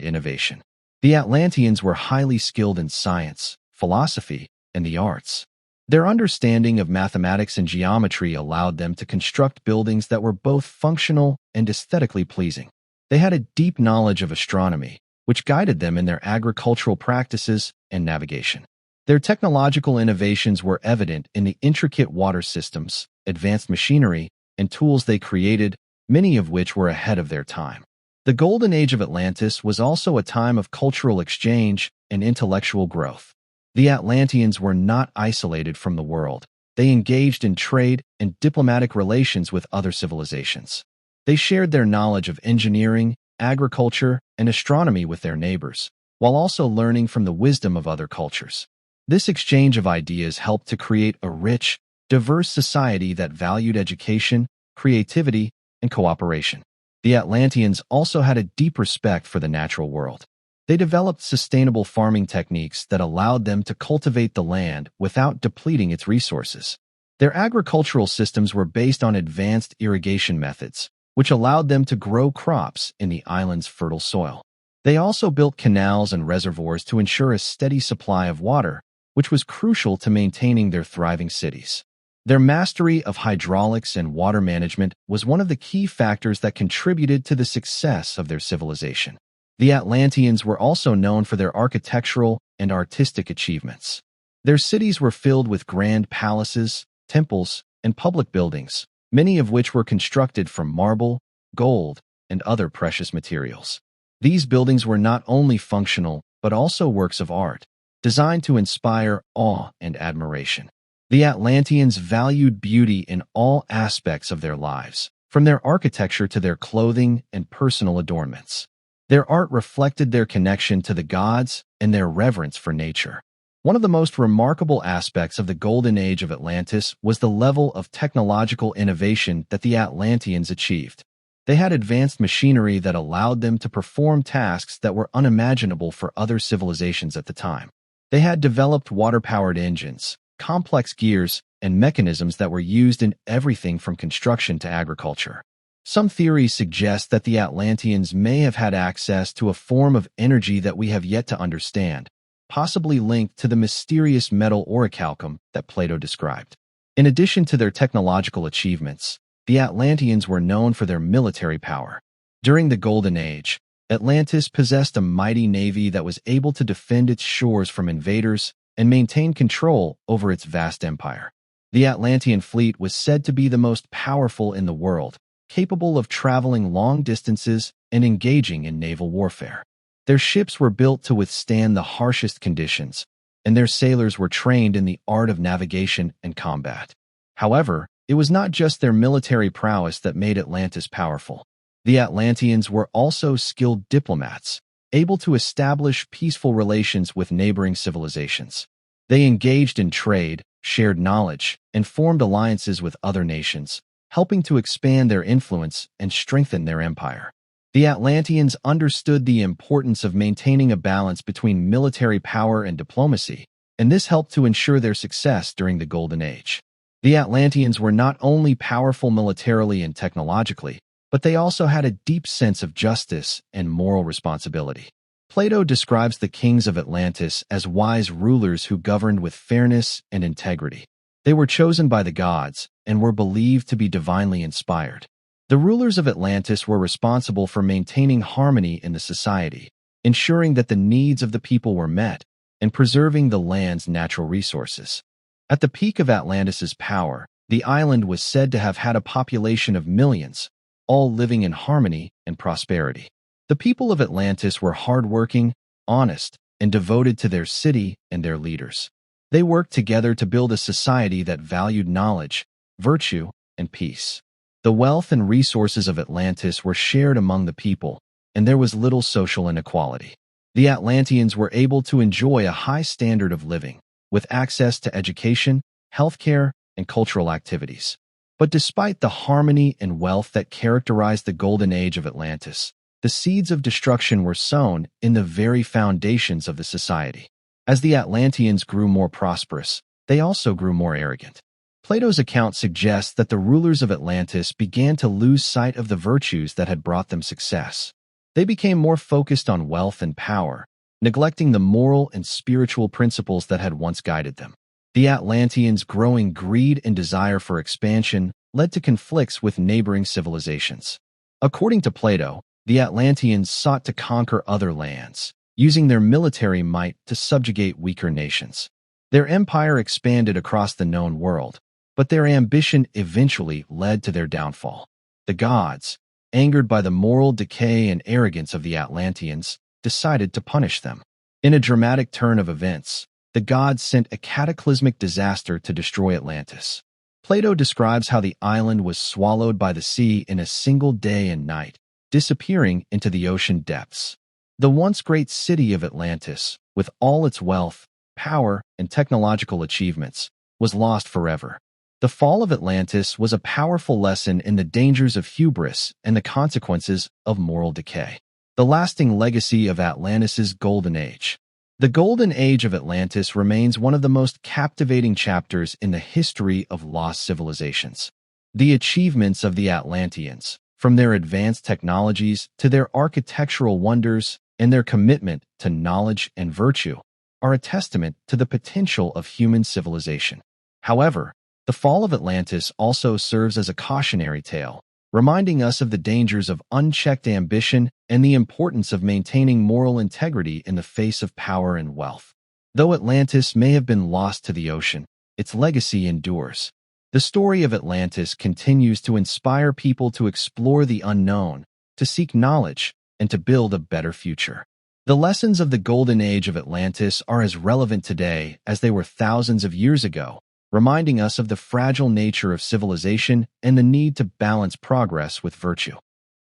innovation. The Atlanteans were highly skilled in science, philosophy, and the arts. Their understanding of mathematics and geometry allowed them to construct buildings that were both functional and aesthetically pleasing. They had a deep knowledge of astronomy, which guided them in their agricultural practices and navigation. Their technological innovations were evident in the intricate water systems, advanced machinery, and tools they created, many of which were ahead of their time. The Golden Age of Atlantis was also a time of cultural exchange and intellectual growth. The Atlanteans were not isolated from the world. They engaged in trade and diplomatic relations with other civilizations. They shared their knowledge of engineering, agriculture, and astronomy with their neighbors, while also learning from the wisdom of other cultures. This exchange of ideas helped to create a rich, diverse society that valued education, creativity, and cooperation. The Atlanteans also had a deep respect for the natural world. They developed sustainable farming techniques that allowed them to cultivate the land without depleting its resources. Their agricultural systems were based on advanced irrigation methods, which allowed them to grow crops in the island's fertile soil. They also built canals and reservoirs to ensure a steady supply of water, which was crucial to maintaining their thriving cities. Their mastery of hydraulics and water management was one of the key factors that contributed to the success of their civilization. The Atlanteans were also known for their architectural and artistic achievements. Their cities were filled with grand palaces, temples, and public buildings, many of which were constructed from marble, gold, and other precious materials. These buildings were not only functional, but also works of art, designed to inspire awe and admiration. The Atlanteans valued beauty in all aspects of their lives, from their architecture to their clothing and personal adornments. Their art reflected their connection to the gods and their reverence for nature. One of the most remarkable aspects of the Golden Age of Atlantis was the level of technological innovation that the Atlanteans achieved. They had advanced machinery that allowed them to perform tasks that were unimaginable for other civilizations at the time. They had developed water-powered engines, complex gears, and mechanisms that were used in everything from construction to agriculture. Some theories suggest that the Atlanteans may have had access to a form of energy that we have yet to understand, possibly linked to the mysterious metal orichalcum that Plato described. In addition to their technological achievements, the Atlanteans were known for their military power. During the Golden Age, Atlantis possessed a mighty navy that was able to defend its shores from invaders and maintain control over its vast empire. The Atlantean fleet was said to be the most powerful in the world, capable of traveling long distances and engaging in naval warfare. Their ships were built to withstand the harshest conditions, and their sailors were trained in the art of navigation and combat. However, it was not just their military prowess that made Atlantis powerful. The Atlanteans were also skilled diplomats, able to establish peaceful relations with neighboring civilizations. They engaged in trade, shared knowledge, and formed alliances with other nations, helping to expand their influence and strengthen their empire. The Atlanteans understood the importance of maintaining a balance between military power and diplomacy, and this helped to ensure their success during the Golden Age. The Atlanteans were not only powerful militarily and technologically, but they also had a deep sense of justice and moral responsibility. Plato describes the kings of Atlantis as wise rulers who governed with fairness and integrity. They were chosen by the gods and were believed to be divinely inspired. The rulers of Atlantis were responsible for maintaining harmony in the society, ensuring that the needs of the people were met, and preserving the land's natural resources. At the peak of Atlantis's power, the island was said to have had a population of millions, all living in harmony and prosperity. The people of Atlantis were hardworking, honest, and devoted to their city and their leaders. They worked together to build a society that valued knowledge, virtue, and peace. The wealth and resources of Atlantis were shared among the people, and there was little social inequality. The Atlanteans were able to enjoy a high standard of living, with access to education, healthcare, and cultural activities. But despite the harmony and wealth that characterized the Golden Age of Atlantis, the seeds of destruction were sown in the very foundations of the society. As the Atlanteans grew more prosperous, they also grew more arrogant. Plato's account suggests that the rulers of Atlantis began to lose sight of the virtues that had brought them success. They became more focused on wealth and power, neglecting the moral and spiritual principles that had once guided them. The Atlanteans' growing greed and desire for expansion led to conflicts with neighboring civilizations. According to Plato, the Atlanteans sought to conquer other lands, using their military might to subjugate weaker nations. Their empire expanded across the known world, but their ambition eventually led to their downfall. The gods, angered by the moral decay and arrogance of the Atlanteans, decided to punish them. In a dramatic turn of events, the gods sent a cataclysmic disaster to destroy Atlantis. Plato describes how the island was swallowed by the sea in a single day and night, disappearing into the ocean depths. The once great city of Atlantis, with all its wealth, power, and technological achievements, was lost forever. The fall of Atlantis was a powerful lesson in the dangers of hubris and the consequences of moral decay. The lasting legacy of Atlantis's Golden Age. The Golden Age of Atlantis remains one of the most captivating chapters in the history of lost civilizations. The achievements of the Atlanteans, from their advanced technologies to their architectural wonders and their commitment to knowledge and virtue, are a testament to the potential of human civilization. However, the fall of Atlantis also serves as a cautionary tale, reminding us of the dangers of unchecked ambition and the importance of maintaining moral integrity in the face of power and wealth. Though Atlantis may have been lost to the ocean, its legacy endures. The story of Atlantis continues to inspire people to explore the unknown, to seek knowledge, and to build a better future. The lessons of the Golden Age of Atlantis are as relevant today as they were thousands of years ago, reminding us of the fragile nature of civilization and the need to balance progress with virtue.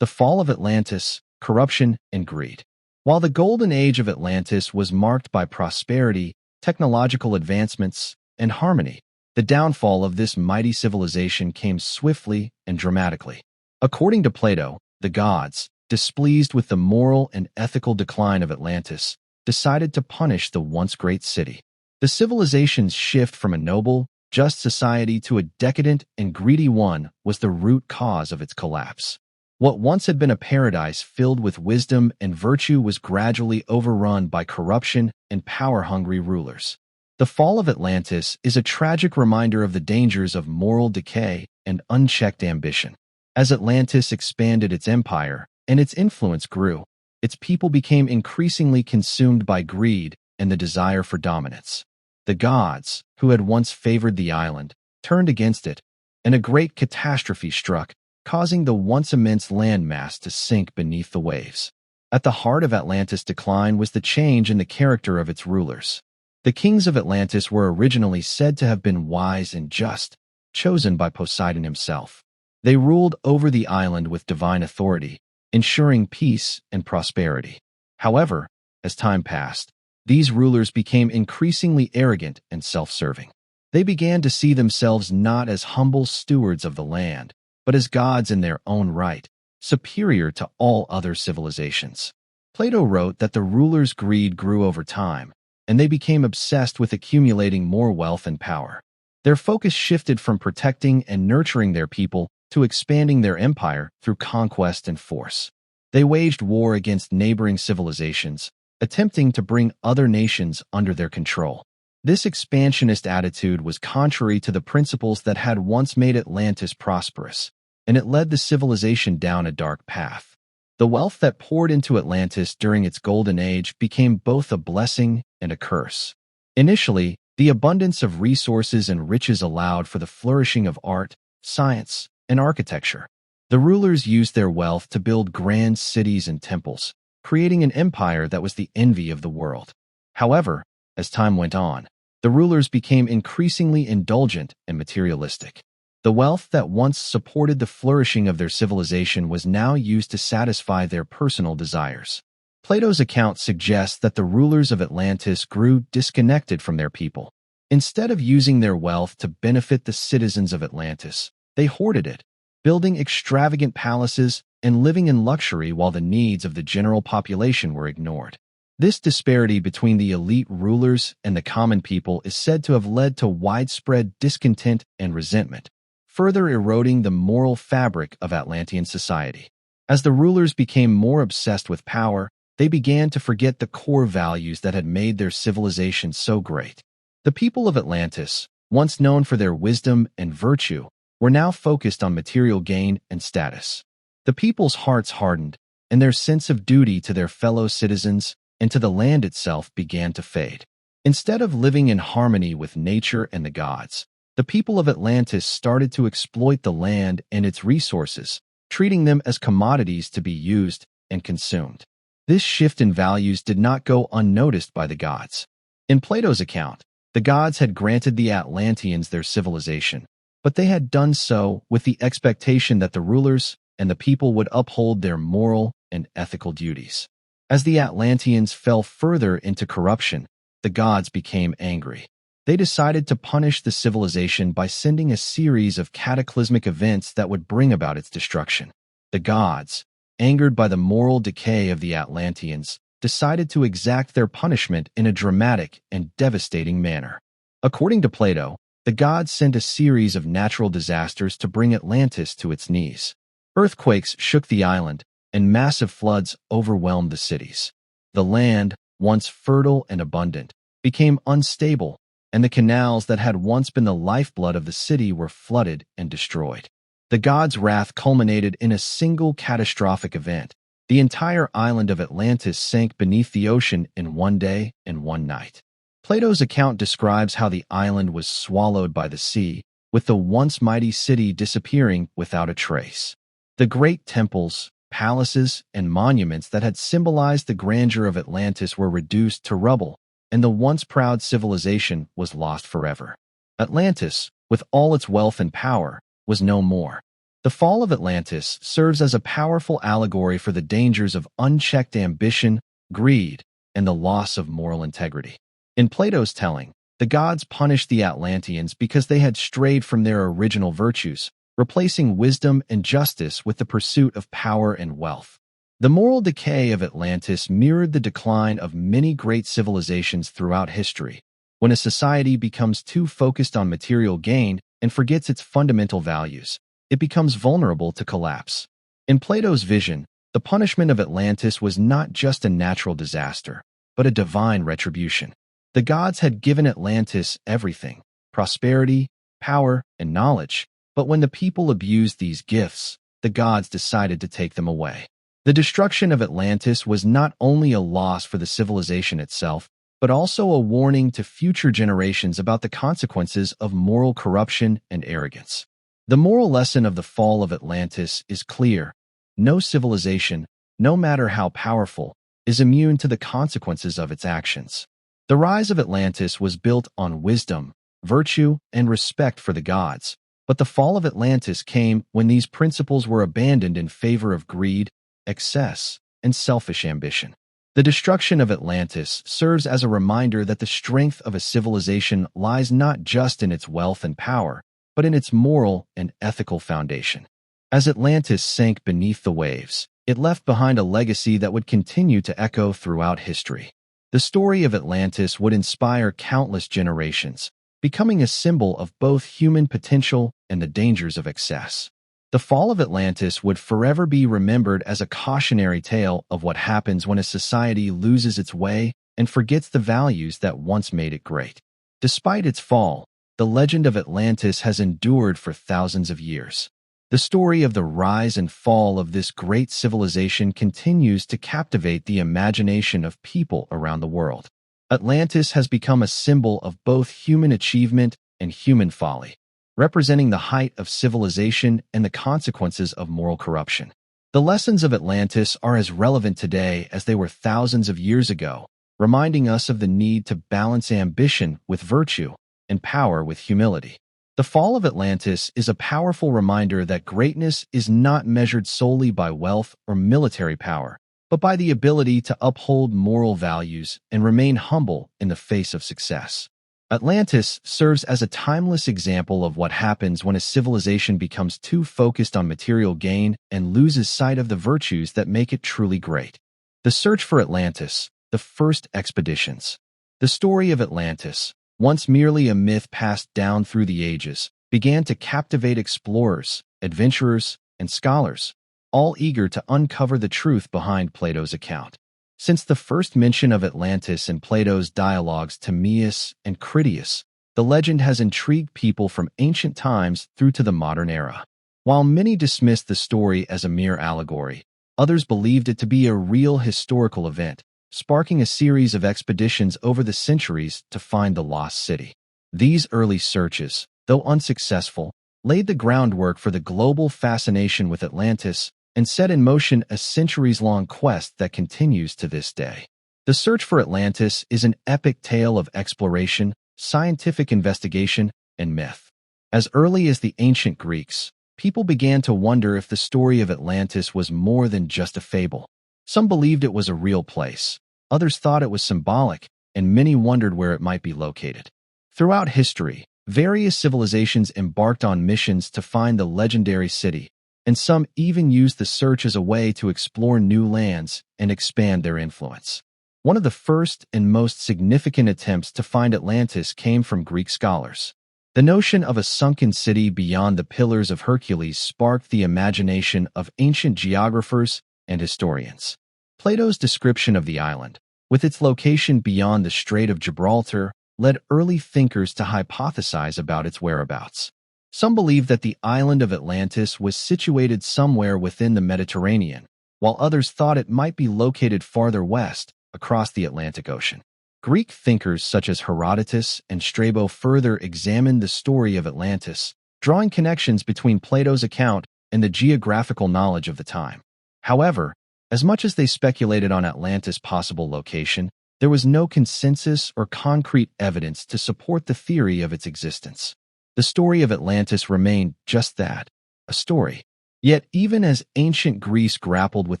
The fall of Atlantis, corruption, and greed. While the Golden Age of Atlantis was marked by prosperity, technological advancements, and harmony, the downfall of this mighty civilization came swiftly and dramatically. According to Plato, the gods, displeased with the moral and ethical decline of Atlantis, decided to punish the once great city. The civilization's shift from a noble, just society to a decadent and greedy one was the root cause of its collapse. What once had been a paradise filled with wisdom and virtue was gradually overrun by corruption and power-hungry rulers. The fall of Atlantis is a tragic reminder of the dangers of moral decay and unchecked ambition. As Atlantis expanded its empire and its influence grew, its people became increasingly consumed by greed and the desire for dominance. The gods, who had once favored the island, turned against it, and a great catastrophe struck, causing the once immense landmass to sink beneath the waves. At the heart of Atlantis' decline was the change in the character of its rulers. The kings of Atlantis were originally said to have been wise and just, chosen by Poseidon himself. They ruled over the island with divine authority, ensuring peace and prosperity. However, as time passed, these rulers became increasingly arrogant and self-serving. They began to see themselves not as humble stewards of the land, but as gods in their own right, superior to all other civilizations. Plato wrote that the rulers' greed grew over time, and they became obsessed with accumulating more wealth and power. Their focus shifted from protecting and nurturing their people to expanding their empire through conquest and force. They waged war against neighboring civilizations, attempting to bring other nations under their control. This expansionist attitude was contrary to the principles that had once made Atlantis prosperous, and it led the civilization down a dark path. The wealth that poured into Atlantis during its golden age became both a blessing and a curse. Initially, the abundance of resources and riches allowed for the flourishing of art, science, and architecture. The rulers used their wealth to build grand cities and temples, creating an empire that was the envy of the world. However, as time went on, the rulers became increasingly indulgent and materialistic. The wealth that once supported the flourishing of their civilization was now used to satisfy their personal desires. Plato's account suggests that the rulers of Atlantis grew disconnected from their people. Instead of using their wealth to benefit the citizens of Atlantis, they hoarded it, building extravagant palaces and living in luxury while the needs of the general population were ignored. This disparity between the elite rulers and the common people is said to have led to widespread discontent and resentment, further eroding the moral fabric of Atlantean society. As the rulers became more obsessed with power, they began to forget the core values that had made their civilization so great. The people of Atlantis, once known for their wisdom and virtue, were now focused on material gain and status. The people's hearts hardened, and their sense of duty to their fellow citizens and to the land itself began to fade. Instead of living in harmony with nature and the gods, the people of Atlantis started to exploit the land and its resources, treating them as commodities to be used and consumed. This shift in values did not go unnoticed by the gods. In Plato's account, the gods had granted the Atlanteans their civilization, but they had done so with the expectation that the rulers and the people would uphold their moral and ethical duties. As the Atlanteans fell further into corruption, the gods became angry. They decided to punish the civilization by sending a series of cataclysmic events that would bring about its destruction. The gods, angered by the moral decay of the Atlanteans, decided to exact their punishment in a dramatic and devastating manner. According to Plato, the gods sent a series of natural disasters to bring Atlantis to its knees. Earthquakes shook the island, and massive floods overwhelmed the cities. The land, once fertile and abundant, became unstable, and the canals that had once been the lifeblood of the city were flooded and destroyed. The gods' wrath culminated in a single catastrophic event. The entire island of Atlantis sank beneath the ocean in one day and one night. Plato's account describes how the island was swallowed by the sea, with the once mighty city disappearing without a trace. The great temples, palaces, and monuments that had symbolized the grandeur of Atlantis were reduced to rubble, and the once proud civilization was lost forever. Atlantis, with all its wealth and power, was no more. The fall of Atlantis serves as a powerful allegory for the dangers of unchecked ambition, greed, and the loss of moral integrity. In Plato's telling, the gods punished the Atlanteans because they had strayed from their original virtues, replacing wisdom and justice with the pursuit of power and wealth. The moral decay of Atlantis mirrored the decline of many great civilizations throughout history. When a society becomes too focused on material gain and forgets its fundamental values, it becomes vulnerable to collapse. In Plato's vision, the punishment of Atlantis was not just a natural disaster, but a divine retribution. The gods had given Atlantis everything: prosperity, power, and knowledge. But when the people abused these gifts, the gods decided to take them away. The destruction of Atlantis was not only a loss for the civilization itself, but also a warning to future generations about the consequences of moral corruption and arrogance. The moral lesson of the fall of Atlantis is clear. No civilization, no matter how powerful, is immune to the consequences of its actions. The rise of Atlantis was built on wisdom, virtue, and respect for the gods, but the fall of Atlantis came when these principles were abandoned in favor of greed, excess, and selfish ambition. The destruction of Atlantis serves as a reminder that the strength of a civilization lies not just in its wealth and power, but in its moral and ethical foundation. As Atlantis sank beneath the waves, it left behind a legacy that would continue to echo throughout history. The story of Atlantis would inspire countless generations, becoming a symbol of both human potential and the dangers of excess. The fall of Atlantis would forever be remembered as a cautionary tale of what happens when a society loses its way and forgets the values that once made it great. Despite its fall, the legend of Atlantis has endured for thousands of years. The story of the rise and fall of this great civilization continues to captivate the imagination of people around the world. Atlantis has become a symbol of both human achievement and human folly, representing the height of civilization and the consequences of moral corruption. The lessons of Atlantis are as relevant today as they were thousands of years ago, reminding us of the need to balance ambition with virtue and power with humility. The fall of Atlantis is a powerful reminder that greatness is not measured solely by wealth or military power, but by the ability to uphold moral values and remain humble in the face of success. Atlantis serves as a timeless example of what happens when a civilization becomes too focused on material gain and loses sight of the virtues that make it truly great. The search for Atlantis, the first expeditions. The story of Atlantis, once merely a myth passed down through the ages, began to captivate explorers, adventurers, and scholars, all eager to uncover the truth behind Plato's account. Since the first mention of Atlantis in Plato's dialogues Timaeus and Critias, the legend has intrigued people from ancient times through to the modern era. While many dismissed the story as a mere allegory, others believed it to be a real historical event, sparking a series of expeditions over the centuries to find the lost city. These early searches, though unsuccessful, laid the groundwork for the global fascination with Atlantis and set in motion a centuries-long quest that continues to this day. The search for Atlantis is an epic tale of exploration, scientific investigation, and myth. As early as the ancient Greeks, people began to wonder if the story of Atlantis was more than just a fable. Some believed it was a real place, others thought it was symbolic, and many wondered where it might be located. Throughout history, various civilizations embarked on missions to find the legendary city, and some even used the search as a way to explore new lands and expand their influence. One of the first and most significant attempts to find Atlantis came from Greek scholars. The notion of a sunken city beyond the Pillars of Hercules sparked the imagination of ancient geographers and historians. Plato's description of the island, with its location beyond the Strait of Gibraltar, led early thinkers to hypothesize about its whereabouts. Some believed that the island of Atlantis was situated somewhere within the Mediterranean, while others thought it might be located farther west, across the Atlantic Ocean. Greek thinkers such as Herodotus and Strabo further examined the story of Atlantis, drawing connections between Plato's account and the geographical knowledge of the time. However, as much as they speculated on Atlantis' possible location, there was no consensus or concrete evidence to support the theory of its existence. The story of Atlantis remained just that, a story. Yet even as ancient Greece grappled with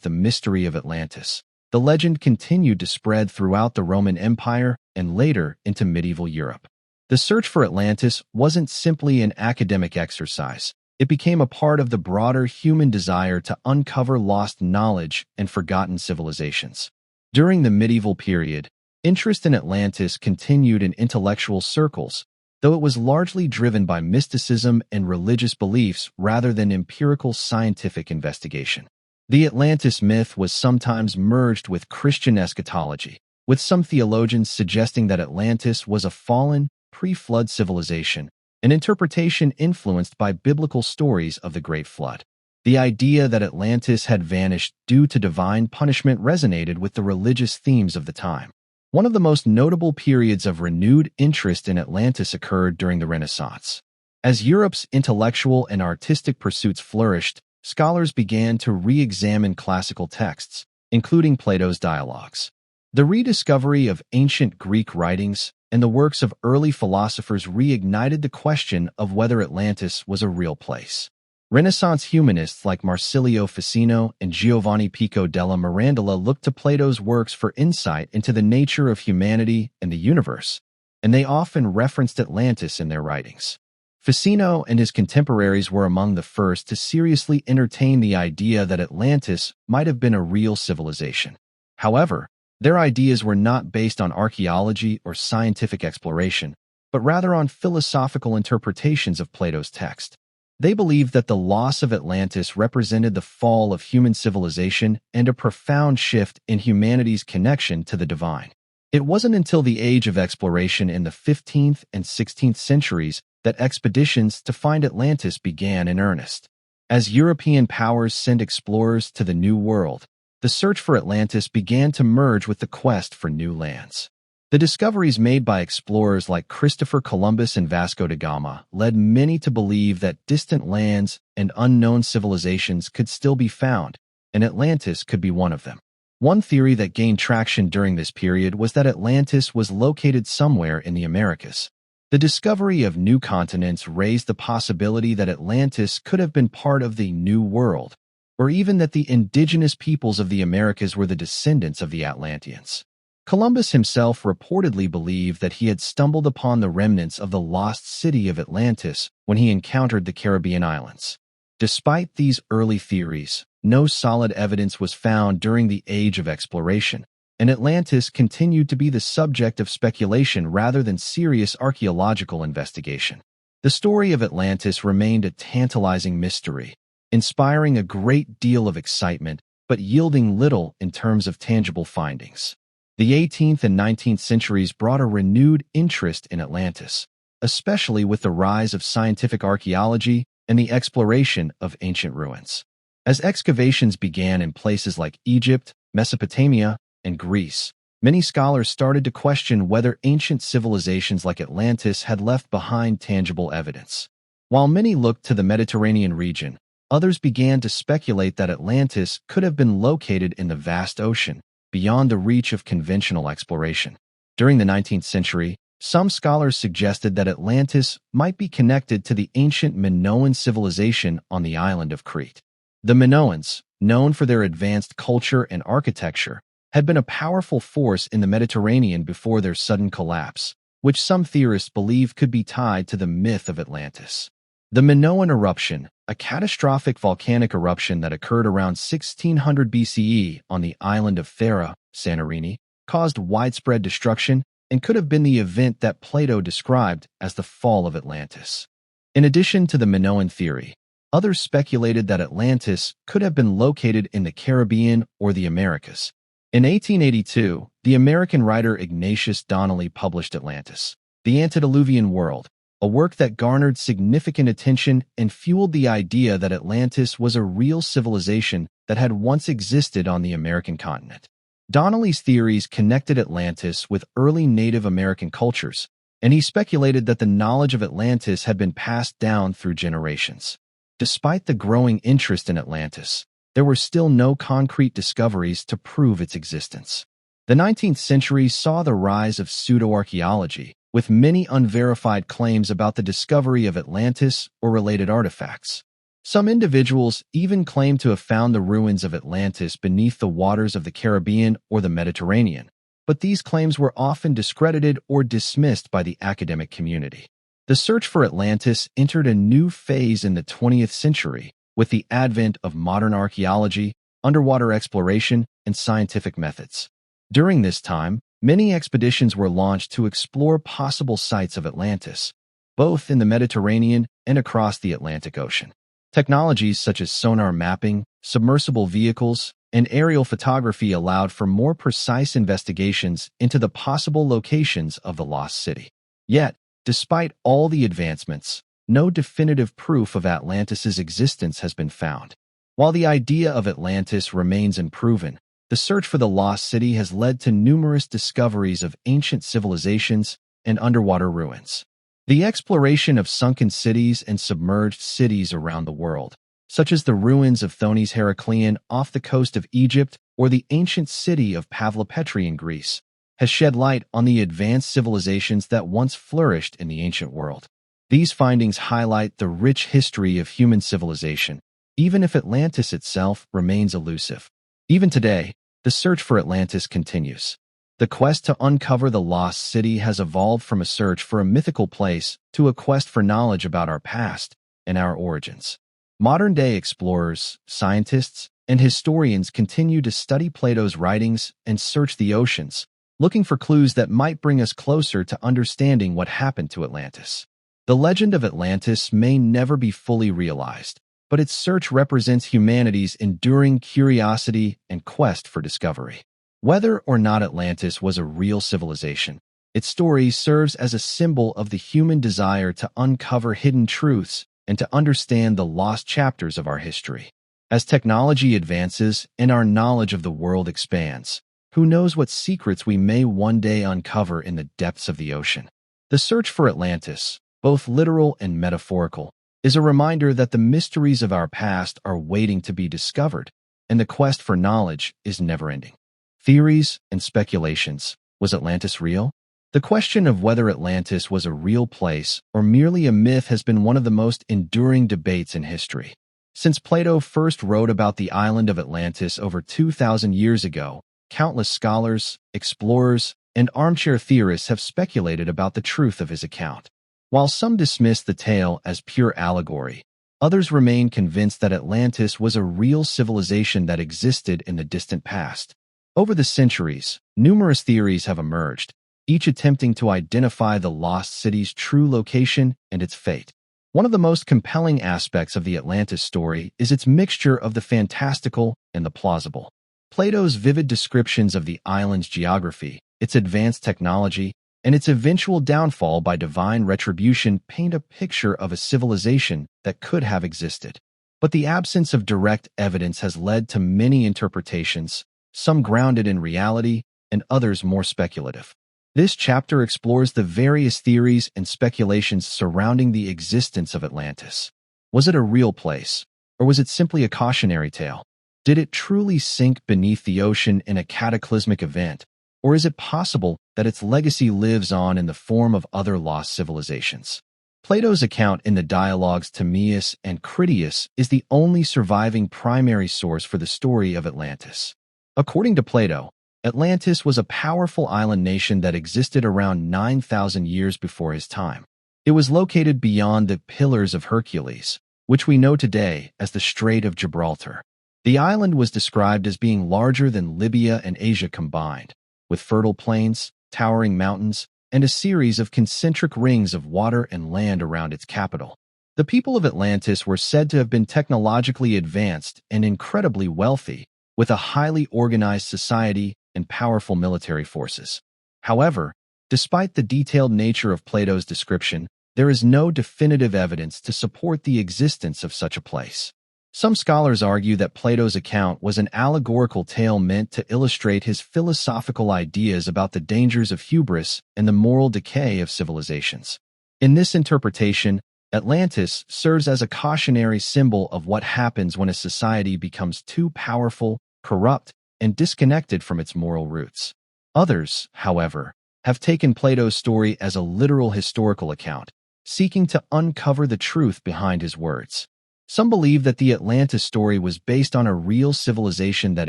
the mystery of Atlantis, the legend continued to spread throughout the Roman Empire and later into medieval Europe. The search for Atlantis wasn't simply an academic exercise. It became a part of the broader human desire to uncover lost knowledge and forgotten civilizations. During the medieval period, interest in Atlantis continued in intellectual circles, though it was largely driven by mysticism and religious beliefs rather than empirical scientific investigation. The Atlantis myth was sometimes merged with Christian eschatology, with some theologians suggesting that Atlantis was a fallen, pre-flood civilization, an interpretation influenced by biblical stories of the Great Flood. The idea that Atlantis had vanished due to divine punishment resonated with the religious themes of the time. One of the most notable periods of renewed interest in Atlantis occurred during the Renaissance. As Europe's intellectual and artistic pursuits flourished, scholars began to re-examine classical texts, including Plato's dialogues. The rediscovery of ancient Greek writings and the works of early philosophers reignited the question of whether Atlantis was a real place. Renaissance humanists like Marsilio Ficino and Giovanni Pico della Mirandola looked to Plato's works for insight into the nature of humanity and the universe, and they often referenced Atlantis in their writings. Ficino and his contemporaries were among the first to seriously entertain the idea that Atlantis might have been a real civilization. However, their ideas were not based on archaeology or scientific exploration, but rather on philosophical interpretations of Plato's text. They believed that the loss of Atlantis represented the fall of human civilization and a profound shift in humanity's connection to the divine. It wasn't until the age of exploration in the 15th and 16th centuries that expeditions to find Atlantis began in earnest. As European powers sent explorers to the New World, the search for Atlantis began to merge with the quest for new lands. The discoveries made by explorers like Christopher Columbus and Vasco da Gama led many to believe that distant lands and unknown civilizations could still be found, and Atlantis could be one of them. One theory that gained traction during this period was that Atlantis was located somewhere in the Americas. The discovery of new continents raised the possibility that Atlantis could have been part of the New World, or even that the indigenous peoples of the Americas were the descendants of the Atlanteans. Columbus himself reportedly believed that he had stumbled upon the remnants of the lost city of Atlantis when he encountered the Caribbean islands. Despite these early theories, no solid evidence was found during the age of exploration, and Atlantis continued to be the subject of speculation rather than serious archaeological investigation. The story of Atlantis remained a tantalizing mystery, inspiring a great deal of excitement but yielding little in terms of tangible findings. The 18th and 19th centuries brought a renewed interest in Atlantis, especially with the rise of scientific archaeology and the exploration of ancient ruins. As excavations began in places like Egypt, Mesopotamia, and Greece, many scholars started to question whether ancient civilizations like Atlantis had left behind tangible evidence. While many looked to the Mediterranean region, others began to speculate that Atlantis could have been located in the vast ocean, beyond the reach of conventional exploration. During the 19th century, some scholars suggested that Atlantis might be connected to the ancient Minoan civilization on the island of Crete. The Minoans, known for their advanced culture and architecture, had been a powerful force in the Mediterranean before their sudden collapse, which some theorists believe could be tied to the myth of Atlantis. The Minoan eruption, a catastrophic volcanic eruption that occurred around 1600 BCE on the island of Thera, Santorini, caused widespread destruction and could have been the event that Plato described as the fall of Atlantis. In addition to the Minoan theory, others speculated that Atlantis could have been located in the Caribbean or the Americas. In 1882, the American writer Ignatius Donnelly published Atlantis, The Antediluvian World, a work that garnered significant attention and fueled the idea that Atlantis was a real civilization that had once existed on the American continent. Donnelly's theories connected Atlantis with early Native American cultures, and he speculated that the knowledge of Atlantis had been passed down through generations. Despite the growing interest in Atlantis, there were still no concrete discoveries to prove its existence. The 19th century saw the rise of pseudo-archaeology, with many unverified claims about the discovery of Atlantis or related artifacts. Some individuals even claim to have found the ruins of Atlantis beneath the waters of the Caribbean or the Mediterranean, but these claims were often discredited or dismissed by the academic community. The search for Atlantis entered a new phase in the 20th century with the advent of modern archaeology, underwater exploration, and scientific methods. During this time, many expeditions were launched to explore possible sites of Atlantis, both in the Mediterranean and across the Atlantic Ocean. Technologies such as sonar mapping, submersible vehicles, and aerial photography allowed for more precise investigations into the possible locations of the lost city. Yet, despite all the advancements, no definitive proof of Atlantis's existence has been found. While the idea of Atlantis remains unproven, the search for the lost city has led to numerous discoveries of ancient civilizations and underwater ruins. The exploration of sunken cities and submerged cities around the world, such as the ruins of Thonis Heraclean off the coast of Egypt or the ancient city of Pavlopetri in Greece, has shed light on the advanced civilizations that once flourished in the ancient world. These findings highlight the rich history of human civilization, even if Atlantis itself remains elusive. Even today, the search for Atlantis continues. The quest to uncover the lost city has evolved from a search for a mythical place to a quest for knowledge about our past and our origins. Modern-day explorers, scientists, and historians continue to study Plato's writings and search the oceans, looking for clues that might bring us closer to understanding what happened to Atlantis. The legend of Atlantis may never be fully realized, but its search represents humanity's enduring curiosity and quest for discovery. Whether or not Atlantis was a real civilization, its story serves as a symbol of the human desire to uncover hidden truths and to understand the lost chapters of our history. As technology advances and our knowledge of the world expands, who knows what secrets we may one day uncover in the depths of the ocean. The search for Atlantis, both literal and metaphorical, is a reminder that the mysteries of our past are waiting to be discovered, and the quest for knowledge is never-ending. Theories and speculations. Was Atlantis real? The question of whether Atlantis was a real place or merely a myth has been one of the most enduring debates in history. Since Plato first wrote about the island of Atlantis over 2,000 years ago, countless scholars, explorers, and armchair theorists have speculated about the truth of his account. While some dismiss the tale as pure allegory, others remain convinced that Atlantis was a real civilization that existed in the distant past. Over the centuries, numerous theories have emerged, each attempting to identify the lost city's true location and its fate. One of the most compelling aspects of the Atlantis story is its mixture of the fantastical and the plausible. Plato's vivid descriptions of the island's geography, its advanced technology, and its eventual downfall by divine retribution paint a picture of a civilization that could have existed. But the absence of direct evidence has led to many interpretations, some grounded in reality and others more speculative. This chapter explores the various theories and speculations surrounding the existence of Atlantis. Was it a real place, or was it simply a cautionary tale? Did it truly sink beneath the ocean in a cataclysmic event, or is it possible that its legacy lives on in the form of other lost civilizations? Plato's account in the dialogues Timaeus and Critias is the only surviving primary source for the story of Atlantis. According to Plato, Atlantis was a powerful island nation that existed around 9,000 years before his time. It was located beyond the Pillars of Hercules, which we know today as the Strait of Gibraltar. The island was described as being larger than Libya and Asia combined, with fertile plains, towering mountains, and a series of concentric rings of water and land around its capital. The people of Atlantis were said to have been technologically advanced and incredibly wealthy, with a highly organized society and powerful military forces. However, despite the detailed nature of Plato's description, there is no definitive evidence to support the existence of such a place. Some scholars argue that Plato's account was an allegorical tale meant to illustrate his philosophical ideas about the dangers of hubris and the moral decay of civilizations. In this interpretation, Atlantis serves as a cautionary symbol of what happens when a society becomes too powerful, corrupt, and disconnected from its moral roots. Others, however, have taken Plato's story as a literal historical account, seeking to uncover the truth behind his words. Some believe that the Atlantis story was based on a real civilization that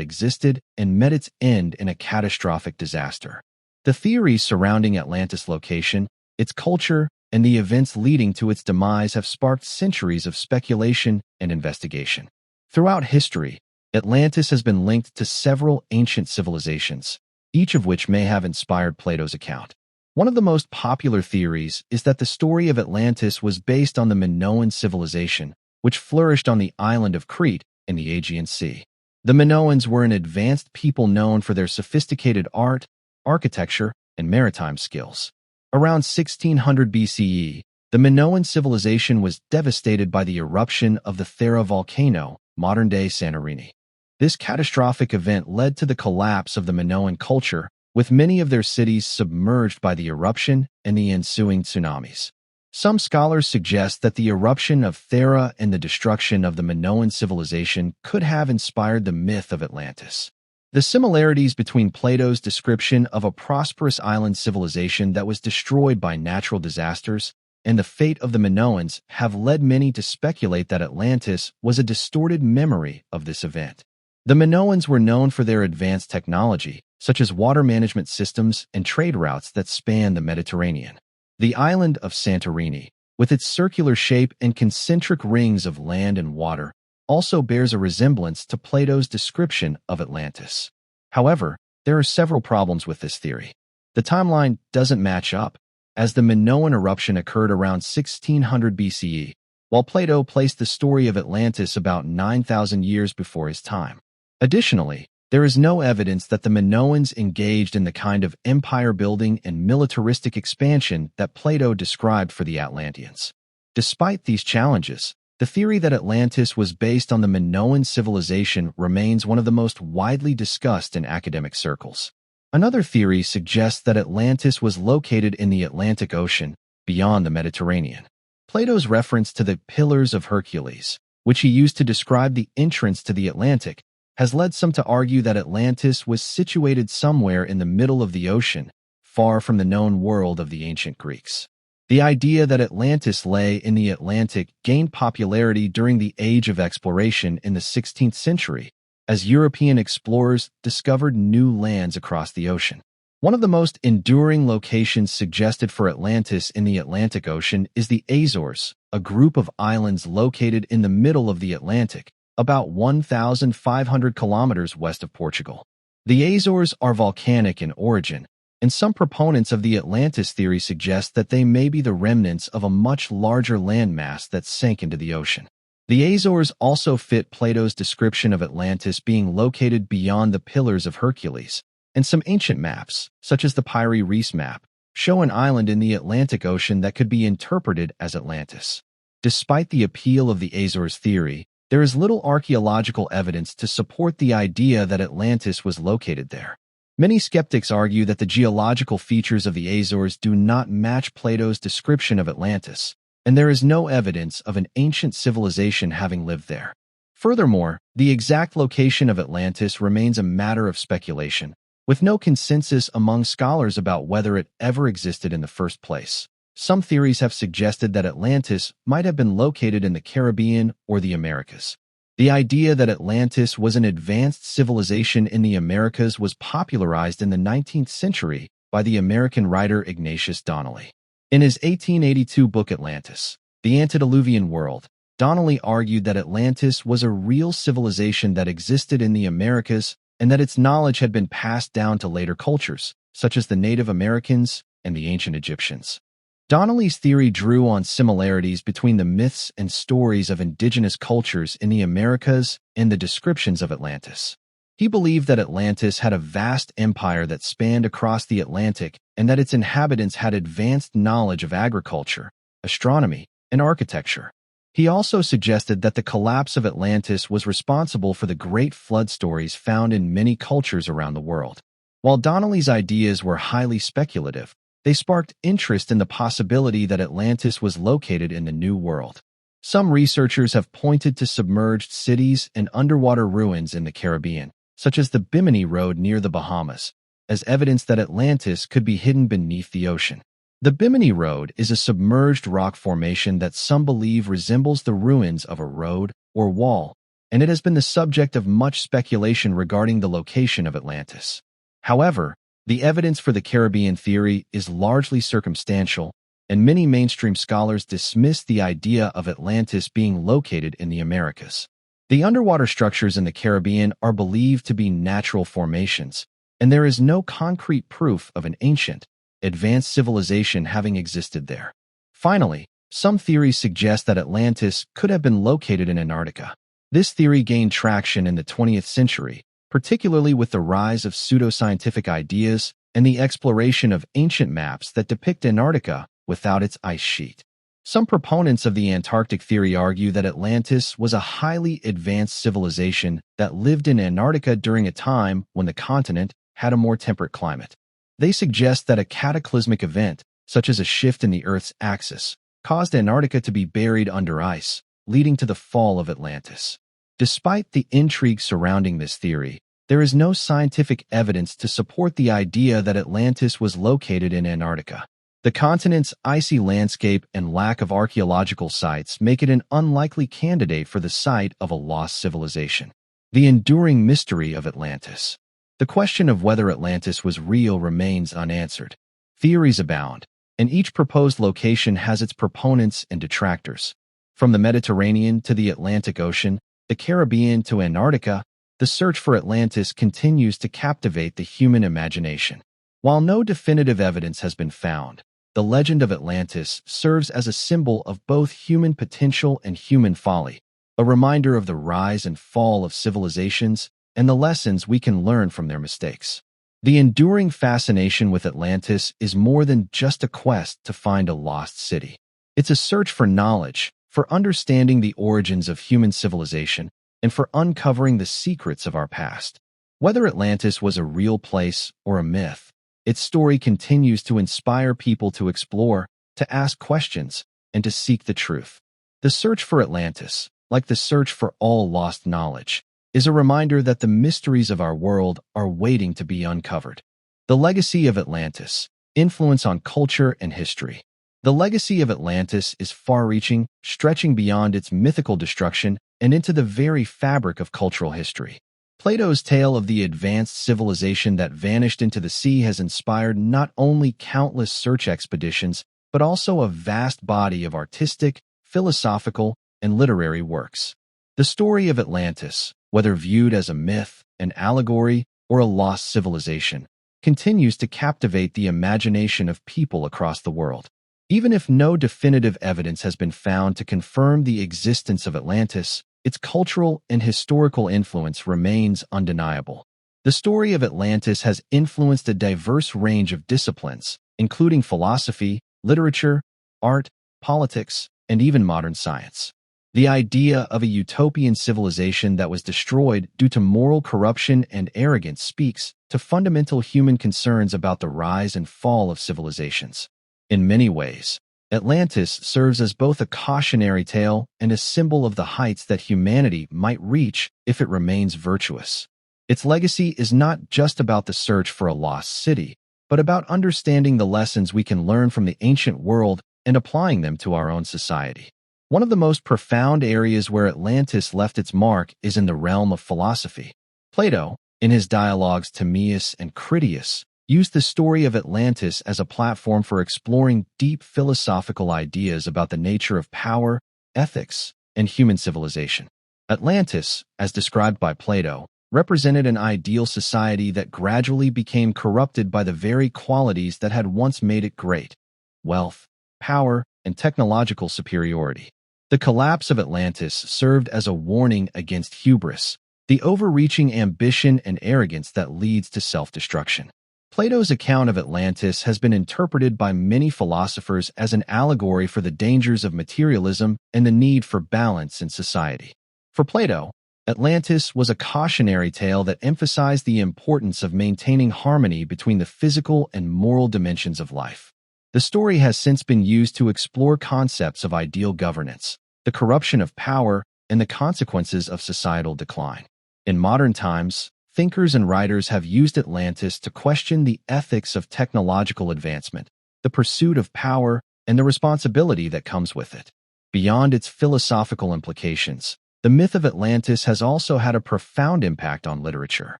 existed and met its end in a catastrophic disaster. The theories surrounding Atlantis' location, its culture, and the events leading to its demise have sparked centuries of speculation and investigation. Throughout history, Atlantis has been linked to several ancient civilizations, each of which may have inspired Plato's account. One of the most popular theories is that the story of Atlantis was based on the Minoan civilization, which flourished on the island of Crete in the Aegean Sea. The Minoans were an advanced people known for their sophisticated art, architecture, and maritime skills. Around 1600 BCE, the Minoan civilization was devastated by the eruption of the Thera volcano, modern-day Santorini. This catastrophic event led to the collapse of the Minoan culture, with many of their cities submerged by the eruption and the ensuing tsunamis. Some scholars suggest that the eruption of Thera and the destruction of the Minoan civilization could have inspired the myth of Atlantis. The similarities between Plato's description of a prosperous island civilization that was destroyed by natural disasters and the fate of the Minoans have led many to speculate that Atlantis was a distorted memory of this event. The Minoans were known for their advanced technology, such as water management systems and trade routes that span the Mediterranean. The island of Santorini, with its circular shape and concentric rings of land and water, also bears a resemblance to Plato's description of Atlantis. However, there are several problems with this theory. The timeline doesn't match up, as the Minoan eruption occurred around 1600 BCE, while Plato placed the story of Atlantis about 9,000 years before his time. Additionally, there is no evidence that the Minoans engaged in the kind of empire-building and militaristic expansion that Plato described for the Atlanteans. Despite these challenges, the theory that Atlantis was based on the Minoan civilization remains one of the most widely discussed in academic circles. Another theory suggests that Atlantis was located in the Atlantic Ocean, beyond the Mediterranean. Plato's reference to the Pillars of Hercules, which he used to describe the entrance to the Atlantic, has led some to argue that Atlantis was situated somewhere in the middle of the ocean, far from the known world of the ancient Greeks. The idea that Atlantis lay in the Atlantic gained popularity during the Age of Exploration in the 16th century, as European explorers discovered new lands across the ocean. One of the most enduring locations suggested for Atlantis in the Atlantic Ocean is the Azores, a group of islands located in the middle of the Atlantic, about 1,500 kilometers west of Portugal. The Azores are volcanic in origin, and some proponents of the Atlantis theory suggest that they may be the remnants of a much larger landmass that sank into the ocean. The Azores also fit Plato's description of Atlantis being located beyond the Pillars of Hercules, and some ancient maps, such as the Piri Reis map, show an island in the Atlantic Ocean that could be interpreted as Atlantis. Despite the appeal of the Azores theory, there is little archaeological evidence to support the idea that Atlantis was located there. Many skeptics argue that the geological features of the Azores do not match Plato's description of Atlantis, and there is no evidence of an ancient civilization having lived there. Furthermore, the exact location of Atlantis remains a matter of speculation, with no consensus among scholars about whether it ever existed in the first place. Some theories have suggested that Atlantis might have been located in the Caribbean or the Americas. The idea that Atlantis was an advanced civilization in the Americas was popularized in the 19th century by the American writer Ignatius Donnelly. In his 1882 book Atlantis, The Antediluvian World, Donnelly argued that Atlantis was a real civilization that existed in the Americas and that its knowledge had been passed down to later cultures, such as the Native Americans and the ancient Egyptians. Donnelly's theory drew on similarities between the myths and stories of indigenous cultures in the Americas and the descriptions of Atlantis. He believed that Atlantis had a vast empire that spanned across the Atlantic and that its inhabitants had advanced knowledge of agriculture, astronomy, and architecture. He also suggested that the collapse of Atlantis was responsible for the Great Flood stories found in many cultures around the world. While Donnelly's ideas were highly speculative, they sparked interest in the possibility that Atlantis was located in the New World. Some researchers have pointed to submerged cities and underwater ruins in the Caribbean, such as the Bimini Road near the Bahamas, as evidence that Atlantis could be hidden beneath the ocean. The Bimini Road is a submerged rock formation that some believe resembles the ruins of a road or wall, and it has been the subject of much speculation regarding the location of Atlantis. However, the evidence for the Caribbean theory is largely circumstantial, and many mainstream scholars dismiss the idea of Atlantis being located in the Americas. The underwater structures in the Caribbean are believed to be natural formations, and there is no concrete proof of an ancient, advanced civilization having existed there. Finally, some theories suggest that Atlantis could have been located in Antarctica. This theory gained traction in the 20th century, particularly with the rise of pseudoscientific ideas and the exploration of ancient maps that depict Antarctica without its ice sheet. Some proponents of the Antarctic theory argue that Atlantis was a highly advanced civilization that lived in Antarctica during a time when the continent had a more temperate climate. They suggest that a cataclysmic event, such as a shift in the Earth's axis, caused Antarctica to be buried under ice, leading to the fall of Atlantis. Despite the intrigue surrounding this theory, there is no scientific evidence to support the idea that Atlantis was located in Antarctica. The continent's icy landscape and lack of archaeological sites make it an unlikely candidate for the site of a lost civilization. The enduring mystery of Atlantis. The question of whether Atlantis was real remains unanswered. Theories abound, and each proposed location has its proponents and detractors. From the Mediterranean to the Atlantic Ocean, the Caribbean to Antarctica, the search for Atlantis continues to captivate the human imagination. While no definitive evidence has been found, the legend of Atlantis serves as a symbol of both human potential and human folly, a reminder of the rise and fall of civilizations and the lessons we can learn from their mistakes. The enduring fascination with Atlantis is more than just a quest to find a lost city. It's a search for knowledge, for understanding the origins of human civilization, and for uncovering the secrets of our past. Whether Atlantis was a real place or a myth, its story continues to inspire people to explore, to ask questions, and to seek the truth. The search for Atlantis, like the search for all lost knowledge, is a reminder that the mysteries of our world are waiting to be uncovered. The legacy of Atlantis, influence on culture and history. The legacy of Atlantis is far-reaching, stretching beyond its mythical destruction and into the very fabric of cultural history. Plato's tale of the advanced civilization that vanished into the sea has inspired not only countless search expeditions, but also a vast body of artistic, philosophical, and literary works. The story of Atlantis, whether viewed as a myth, an allegory, or a lost civilization, continues to captivate the imagination of people across the world. Even if no definitive evidence has been found to confirm the existence of Atlantis, its cultural and historical influence remains undeniable. The story of Atlantis has influenced a diverse range of disciplines, including philosophy, literature, art, politics, and even modern science. The idea of a utopian civilization that was destroyed due to moral corruption and arrogance speaks to fundamental human concerns about the rise and fall of civilizations. In many ways, Atlantis serves as both a cautionary tale and a symbol of the heights that humanity might reach if it remains virtuous. Its legacy is not just about the search for a lost city, but about understanding the lessons we can learn from the ancient world and applying them to our own society. One of the most profound areas where Atlantis left its mark is in the realm of philosophy. Plato, in his dialogues Timaeus and Critias, used the story of Atlantis as a platform for exploring deep philosophical ideas about the nature of power, ethics, and human civilization. Atlantis, as described by Plato, represented an ideal society that gradually became corrupted by the very qualities that had once made it great: wealth, power, and technological superiority. The collapse of Atlantis served as a warning against hubris, the overreaching ambition and arrogance that leads to self-destruction. Plato's account of Atlantis has been interpreted by many philosophers as an allegory for the dangers of materialism and the need for balance in society. For Plato, Atlantis was a cautionary tale that emphasized the importance of maintaining harmony between the physical and moral dimensions of life. The story has since been used to explore concepts of ideal governance, the corruption of power, and the consequences of societal decline. In modern times, thinkers and writers have used Atlantis to question the ethics of technological advancement, the pursuit of power, and the responsibility that comes with it. Beyond its philosophical implications, the myth of Atlantis has also had a profound impact on literature.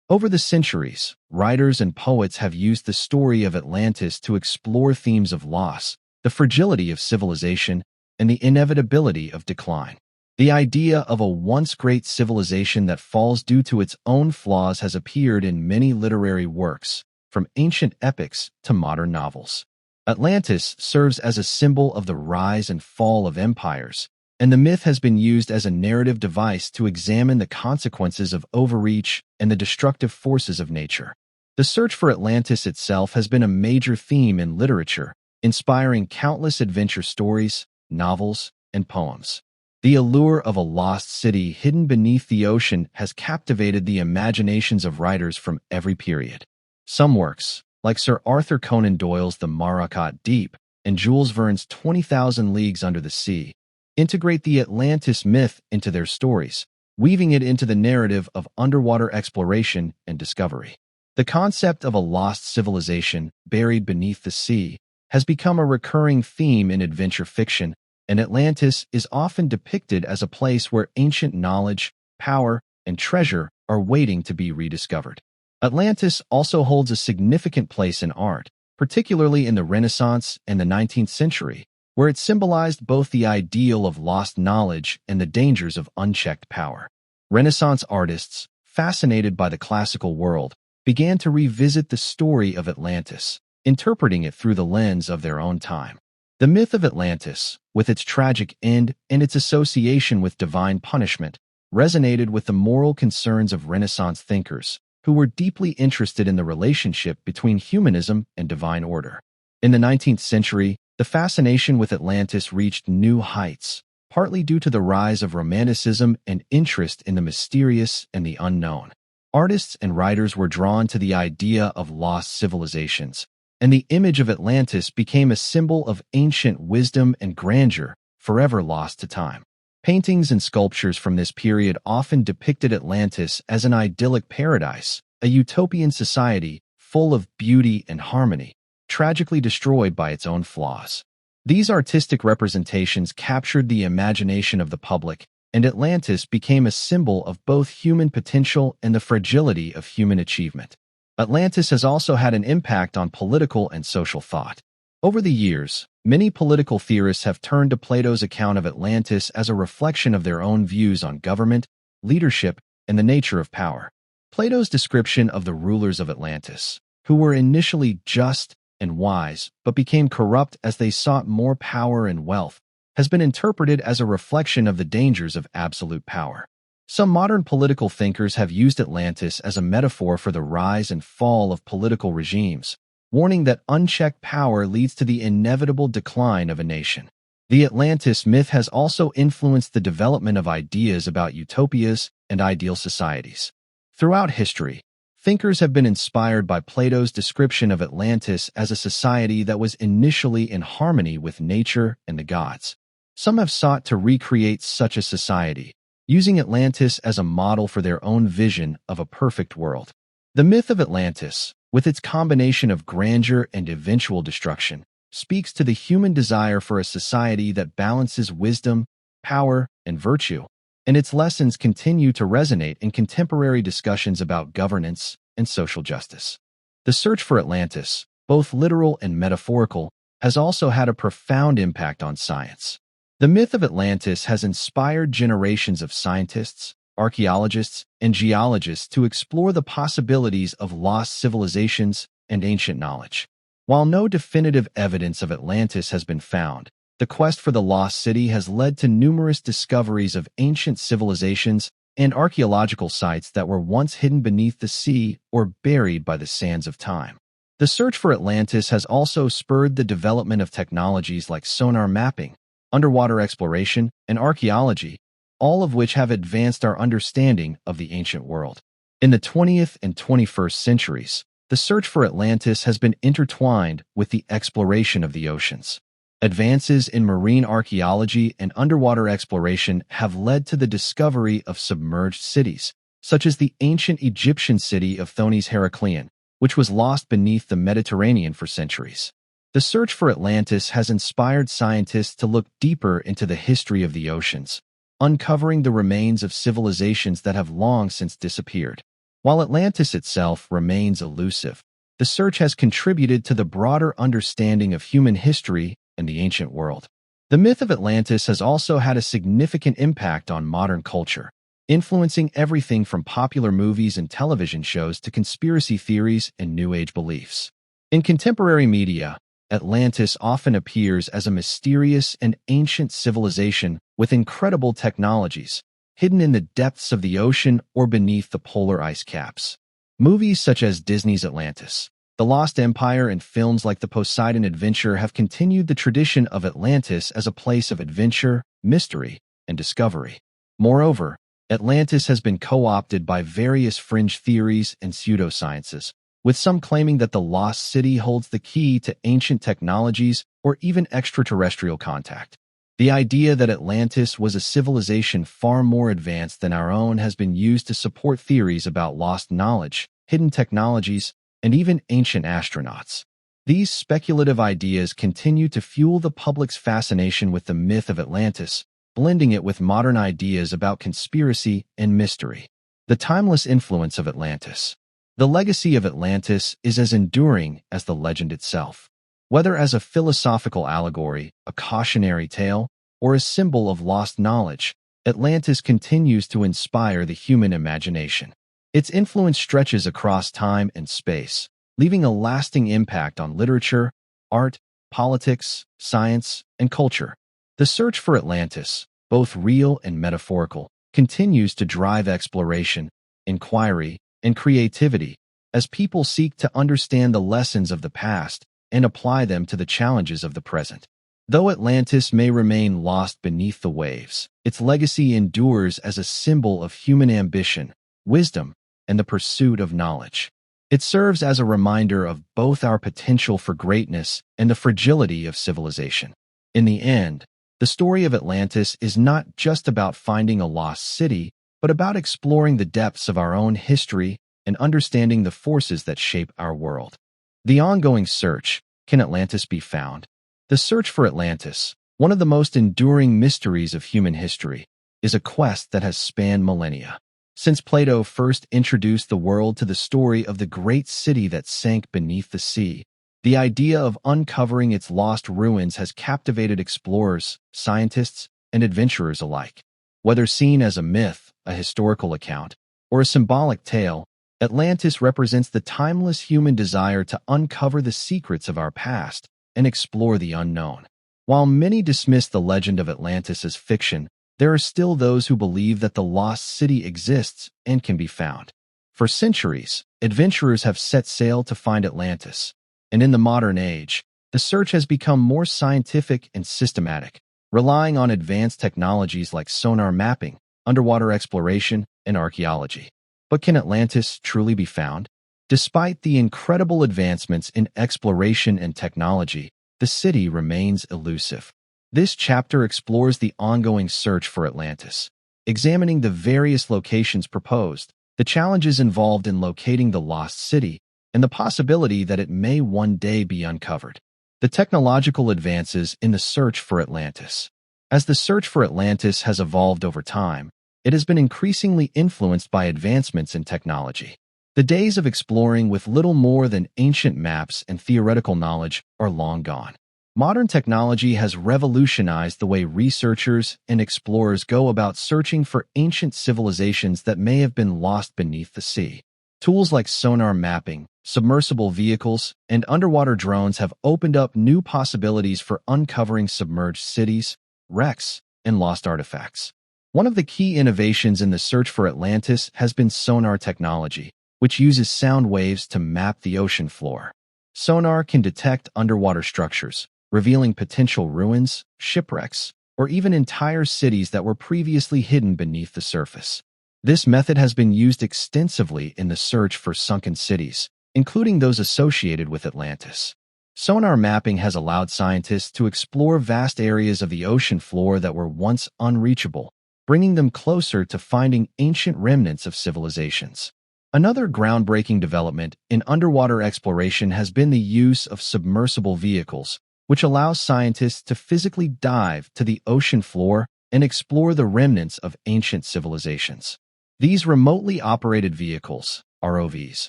Over the centuries, writers and poets have used the story of Atlantis to explore themes of loss, the fragility of civilization, and the inevitability of decline. The idea of a once great civilization that falls due to its own flaws has appeared in many literary works, from ancient epics to modern novels. Atlantis serves as a symbol of the rise and fall of empires, and the myth has been used as a narrative device to examine the consequences of overreach and the destructive forces of nature. The search for Atlantis itself has been a major theme in literature, inspiring countless adventure stories, novels, and poems. The allure of a lost city hidden beneath the ocean has captivated the imaginations of writers from every period. Some works, like Sir Arthur Conan Doyle's The Maracot Deep and Jules Verne's 20,000 Leagues Under the Sea, integrate the Atlantis myth into their stories, weaving it into the narrative of underwater exploration and discovery. The concept of a lost civilization buried beneath the sea has become a recurring theme in adventure fiction, and Atlantis is often depicted as a place where ancient knowledge, power, and treasure are waiting to be rediscovered. Atlantis also holds a significant place in art, particularly in the Renaissance and the 19th century, where it symbolized both the ideal of lost knowledge and the dangers of unchecked power. Renaissance artists, fascinated by the classical world, began to revisit the story of Atlantis, interpreting it through the lens of their own time. The myth of Atlantis, with its tragic end and its association with divine punishment, resonated with the moral concerns of Renaissance thinkers, who were deeply interested in the relationship between humanism and divine order. In the 19th century, the fascination with Atlantis reached new heights, partly due to the rise of Romanticism and interest in the mysterious and the unknown. Artists and writers were drawn to the idea of lost civilizations, and the image of Atlantis became a symbol of ancient wisdom and grandeur, forever lost to time. Paintings and sculptures from this period often depicted Atlantis as an idyllic paradise, a utopian society full of beauty and harmony, tragically destroyed by its own flaws. These artistic representations captured the imagination of the public, and Atlantis became a symbol of both human potential and the fragility of human achievement. Atlantis has also had an impact on political and social thought. Over the years, many political theorists have turned to Plato's account of Atlantis as a reflection of their own views on government, leadership, and the nature of power. Plato's description of the rulers of Atlantis, who were initially just and wise but became corrupt as they sought more power and wealth, has been interpreted as a reflection of the dangers of absolute power. Some modern political thinkers have used Atlantis as a metaphor for the rise and fall of political regimes, warning that unchecked power leads to the inevitable decline of a nation. The Atlantis myth has also influenced the development of ideas about utopias and ideal societies. Throughout history, Thinkers have been inspired by Plato's description of Atlantis as a society that was initially in harmony with nature and the gods. Some have sought to recreate such a society, using Atlantis as a model for their own vision of a perfect world. The myth of Atlantis, with its combination of grandeur and eventual destruction, speaks to the human desire for a society that balances wisdom, power, and virtue, and its lessons continue to resonate in contemporary discussions about governance and social justice. The search for Atlantis, both literal and metaphorical, has also had a profound impact on science. The myth of Atlantis has inspired generations of scientists, archaeologists, and geologists to explore the possibilities of lost civilizations and ancient knowledge. While no definitive evidence of Atlantis has been found, the quest for the lost city has led to numerous discoveries of ancient civilizations and archaeological sites that were once hidden beneath the sea or buried by the sands of time. The search for Atlantis has also spurred the development of technologies like sonar mapping, underwater exploration, and archaeology, all of which have advanced our understanding of the ancient world. In the 20th and 21st centuries, the search for Atlantis has been intertwined with the exploration of the oceans. Advances in marine archaeology and underwater exploration have led to the discovery of submerged cities, such as the ancient Egyptian city of Thonis Heracleon, which was lost beneath the Mediterranean for centuries. The search for Atlantis has inspired scientists to look deeper into the history of the oceans, uncovering the remains of civilizations that have long since disappeared. While Atlantis itself remains elusive, the search has contributed to the broader understanding of human history and the ancient world. The myth of Atlantis has also had a significant impact on modern culture, influencing everything from popular movies and television shows to conspiracy theories and New Age beliefs. In contemporary media, Atlantis often appears as a mysterious and ancient civilization with incredible technologies, hidden in the depths of the ocean or beneath the polar ice caps. Movies such as Disney's Atlantis, The Lost Empire, and films like The Poseidon Adventure have continued the tradition of Atlantis as a place of adventure, mystery, and discovery. Moreover, Atlantis has been co-opted by various fringe theories and pseudosciences, with some claiming that the lost city holds the key to ancient technologies or even extraterrestrial contact. The idea that Atlantis was a civilization far more advanced than our own has been used to support theories about lost knowledge, hidden technologies, and even ancient astronauts. These speculative ideas continue to fuel the public's fascination with the myth of Atlantis, blending it with modern ideas about conspiracy and mystery. The timeless influence of Atlantis. The legacy of Atlantis is as enduring as the legend itself. Whether as a philosophical allegory, a cautionary tale, or a symbol of lost knowledge, Atlantis continues to inspire the human imagination. Its influence stretches across time and space, leaving a lasting impact on literature, art, politics, science, and culture. The search for Atlantis, both real and metaphorical, continues to drive exploration, inquiry, and creativity as people seek to understand the lessons of the past and apply them to the challenges of the present. Though Atlantis may remain lost beneath the waves, its legacy endures as a symbol of human ambition, wisdom, and the pursuit of knowledge. It serves as a reminder of both our potential for greatness and the fragility of civilization. In the end, the story of Atlantis is not just about finding a lost city, but about exploring the depths of our own history and understanding the forces that shape our world. The ongoing search, can Atlantis be found? The search for Atlantis, one of the most enduring mysteries of human history, is a quest that has spanned millennia. Since Plato first introduced the world to the story of the great city that sank beneath the sea, the idea of uncovering its lost ruins has captivated explorers, scientists, and adventurers alike. Whether seen as a myth, a historical account, or a symbolic tale, Atlantis represents the timeless human desire to uncover the secrets of our past and explore the unknown. While many dismiss the legend of Atlantis as fiction, there are still those who believe that the lost city exists and can be found. For centuries, adventurers have set sail to find Atlantis, and in the modern age, the search has become more scientific and systematic, relying on advanced technologies like sonar mapping, underwater exploration, and archaeology. But can Atlantis truly be found? Despite the incredible advancements in exploration and technology, the city remains elusive. This chapter explores the ongoing search for Atlantis, examining the various locations proposed, the challenges involved in locating the lost city, and the possibility that it may one day be uncovered. The technological advances in the search for Atlantis. As the search for Atlantis has evolved over time, it has been increasingly influenced by advancements in technology. The days of exploring with little more than ancient maps and theoretical knowledge are long gone. Modern technology has revolutionized the way researchers and explorers go about searching for ancient civilizations that may have been lost beneath the sea. Tools like sonar mapping, submersible vehicles, and underwater drones have opened up new possibilities for uncovering submerged cities, wrecks, and lost artifacts. One of the key innovations in the search for Atlantis has been sonar technology, which uses sound waves to map the ocean floor. Sonar can detect underwater structures, revealing potential ruins, shipwrecks, or even entire cities that were previously hidden beneath the surface. This method has been used extensively in the search for sunken cities, including those associated with Atlantis. Sonar mapping has allowed scientists to explore vast areas of the ocean floor that were once unreachable, bringing them closer to finding ancient remnants of civilizations. Another groundbreaking development in underwater exploration has been the use of submersible vehicles, which allows scientists to physically dive to the ocean floor and explore the remnants of ancient civilizations. These remotely operated vehicles, ROVs,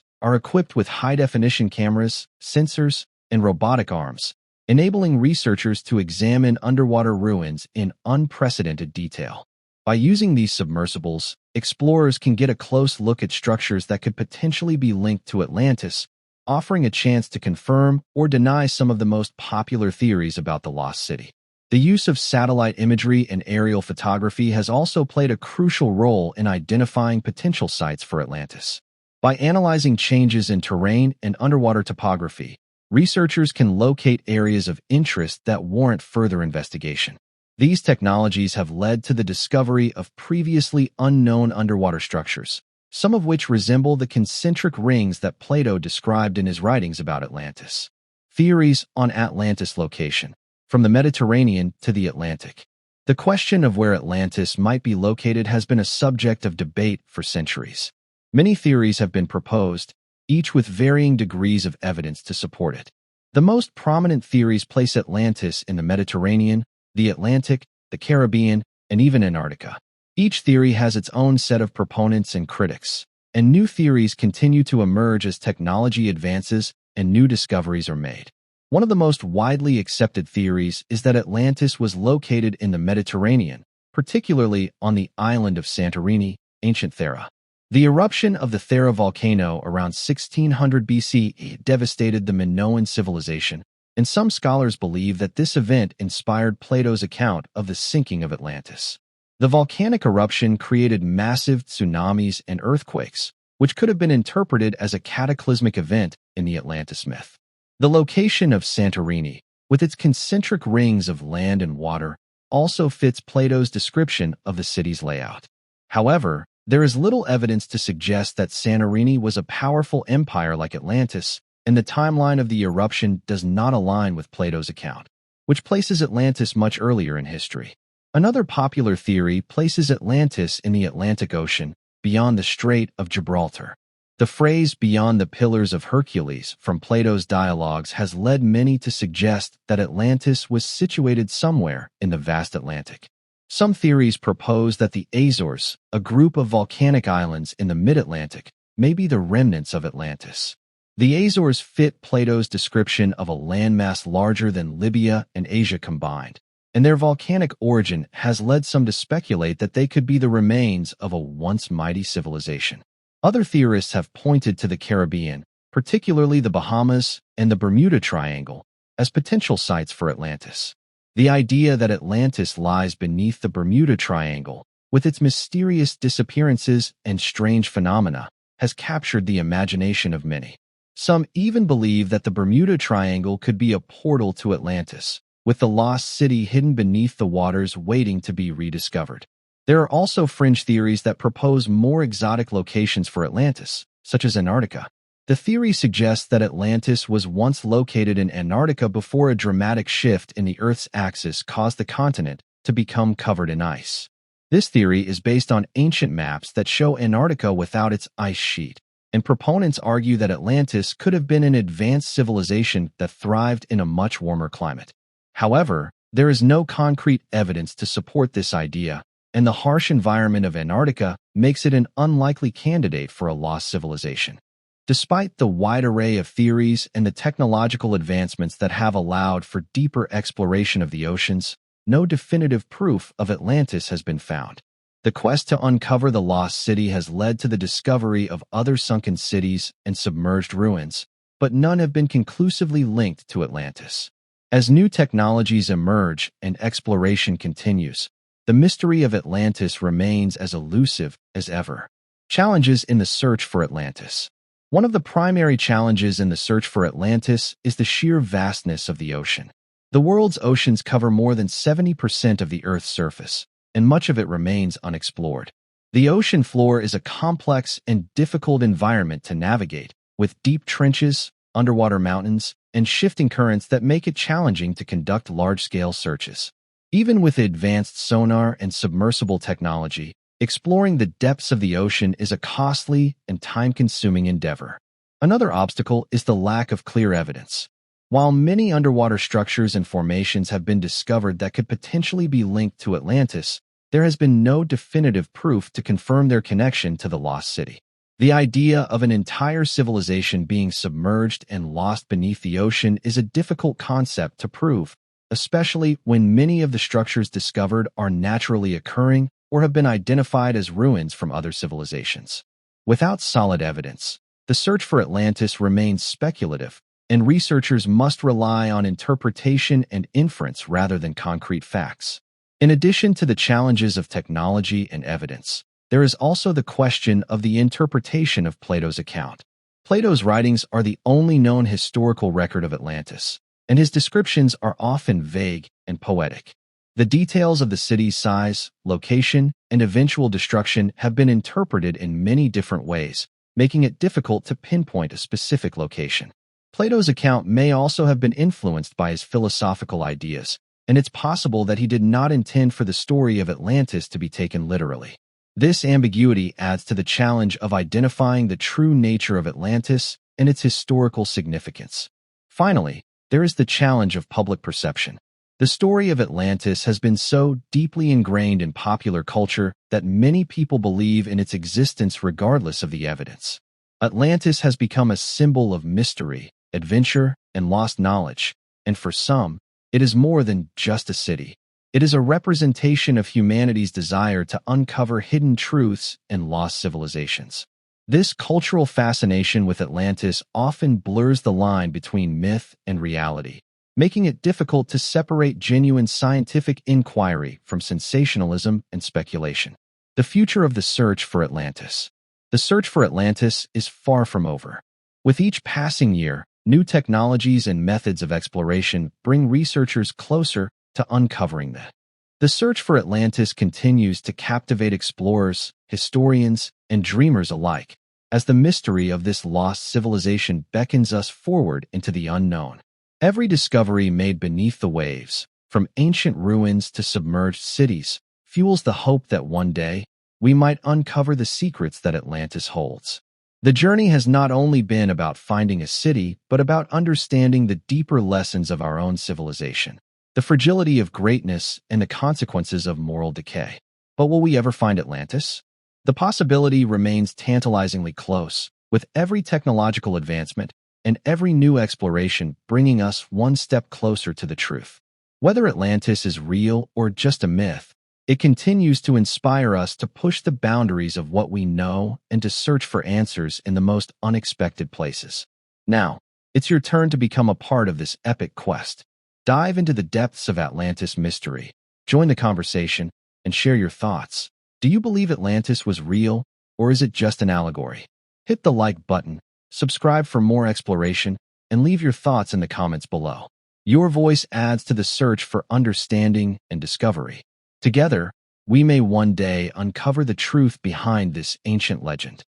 are equipped with high-definition cameras, sensors, and robotic arms, enabling researchers to examine underwater ruins in unprecedented detail. By using these submersibles, explorers can get a close look at structures that could potentially be linked to Atlantis, offering a chance to confirm or deny some of the most popular theories about the lost city. The use of satellite imagery and aerial photography has also played a crucial role in identifying potential sites for Atlantis. By analyzing changes in terrain and underwater topography, researchers can locate areas of interest that warrant further investigation. These technologies have led to the discovery of previously unknown underwater structures, some of which resemble the concentric rings that Plato described in his writings about Atlantis. Theories on Atlantis location, from the Mediterranean to the Atlantic. The question of where Atlantis might be located has been a subject of debate for centuries. Many theories have been proposed, each with varying degrees of evidence to support it. The most prominent theories place Atlantis in the Mediterranean, the Atlantic, the Caribbean, and even Antarctica. Each theory has its own set of proponents and critics, and new theories continue to emerge as technology advances and new discoveries are made. One of the most widely accepted theories is that Atlantis was located in the Mediterranean, particularly on the island of Santorini, ancient Thera. The eruption of the Thera volcano around 1600 BCE devastated the Minoan civilization, and some scholars believe that this event inspired Plato's account of the sinking of Atlantis. The volcanic eruption created massive tsunamis and earthquakes, which could have been interpreted as a cataclysmic event in the Atlantis myth. The location of Santorini, with its concentric rings of land and water, also fits Plato's description of the city's layout. However, there is little evidence to suggest that Santorini was a powerful empire like Atlantis, and the timeline of the eruption does not align with Plato's account, which places Atlantis much earlier in history. Another popular theory places Atlantis in the Atlantic Ocean, beyond the Strait of Gibraltar. The phrase "beyond the Pillars of Hercules" from Plato's dialogues has led many to suggest that Atlantis was situated somewhere in the vast Atlantic. Some theories propose that the Azores, a group of volcanic islands in the mid-Atlantic, may be the remnants of Atlantis. The Azores fit Plato's description of a landmass larger than Libya and Asia combined, and their volcanic origin has led some to speculate that they could be the remains of a once mighty civilization. Other theorists have pointed to the Caribbean, particularly the Bahamas and the Bermuda Triangle, as potential sites for Atlantis. The idea that Atlantis lies beneath the Bermuda Triangle, with its mysterious disappearances and strange phenomena, has captured the imagination of many. Some even believe that the Bermuda Triangle could be a portal to Atlantis, with the lost city hidden beneath the waters waiting to be rediscovered. There are also fringe theories that propose more exotic locations for Atlantis, such as Antarctica. The theory suggests that Atlantis was once located in Antarctica before a dramatic shift in the Earth's axis caused the continent to become covered in ice. This theory is based on ancient maps that show Antarctica without its ice sheet, and proponents argue that Atlantis could have been an advanced civilization that thrived in a much warmer climate. However, there is no concrete evidence to support this idea, and the harsh environment of Antarctica makes it an unlikely candidate for a lost civilization. Despite the wide array of theories and the technological advancements that have allowed for deeper exploration of the oceans, no definitive proof of Atlantis has been found. The quest to uncover the lost city has led to the discovery of other sunken cities and submerged ruins, but none have been conclusively linked to Atlantis. As new technologies emerge and exploration continues, the mystery of Atlantis remains as elusive as ever. Challenges in the search for Atlantis. One of the primary challenges in the search for Atlantis is the sheer vastness of the ocean. The world's oceans cover more than 70% of the Earth's surface, and much of it remains unexplored. The ocean floor is a complex and difficult environment to navigate, with deep trenches, underwater mountains, and shifting currents that make it challenging to conduct large-scale searches. Even with advanced sonar and submersible technology, exploring the depths of the ocean is a costly and time-consuming endeavor. Another obstacle is the lack of clear evidence. While many underwater structures and formations have been discovered that could potentially be linked to Atlantis, there has been no definitive proof to confirm their connection to the lost city. The idea of an entire civilization being submerged and lost beneath the ocean is a difficult concept to prove, especially when many of the structures discovered are naturally occurring or have been identified as ruins from other civilizations. Without solid evidence, the search for Atlantis remains speculative, and researchers must rely on interpretation and inference rather than concrete facts. In addition to the challenges of technology and evidence, there is also the question of the interpretation of Plato's account. Plato's writings are the only known historical record of Atlantis, and his descriptions are often vague and poetic. The details of the city's size, location, and eventual destruction have been interpreted in many different ways, making it difficult to pinpoint a specific location. Plato's account may also have been influenced by his philosophical ideas, and it's possible that he did not intend for the story of Atlantis to be taken literally. This ambiguity adds to the challenge of identifying the true nature of Atlantis and its historical significance. Finally, there is the challenge of public perception. The story of Atlantis has been so deeply ingrained in popular culture that many people believe in its existence regardless of the evidence. Atlantis has become a symbol of mystery, adventure, and lost knowledge, and for some, it is more than just a city. It is a representation of humanity's desire to uncover hidden truths and lost civilizations. This cultural fascination with Atlantis often blurs the line between myth and reality, making it difficult to separate genuine scientific inquiry from sensationalism and speculation. The future of the search for Atlantis. The search for Atlantis is far from over. With each passing year, new technologies and methods of exploration bring researchers closer to uncovering that. The search for Atlantis continues to captivate explorers, historians, and dreamers alike, as the mystery of this lost civilization beckons us forward into the unknown. Every discovery made beneath the waves, from ancient ruins to submerged cities, fuels the hope that one day we might uncover the secrets that Atlantis holds. The journey has not only been about finding a city, but about understanding the deeper lessons of our own civilization, the fragility of greatness, and the consequences of moral decay. But will we ever find Atlantis? The possibility remains tantalizingly close, with every technological advancement and every new exploration bringing us one step closer to the truth. Whether Atlantis is real or just a myth, it continues to inspire us to push the boundaries of what we know and to search for answers in the most unexpected places. Now, it's your turn to become a part of this epic quest. Dive into the depths of Atlantis mystery, join the conversation, and share your thoughts. Do you believe Atlantis was real, or is it just an allegory? Hit the like button, subscribe for more exploration, and leave your thoughts in the comments below. Your voice adds to the search for understanding and discovery. Together, we may one day uncover the truth behind this ancient legend.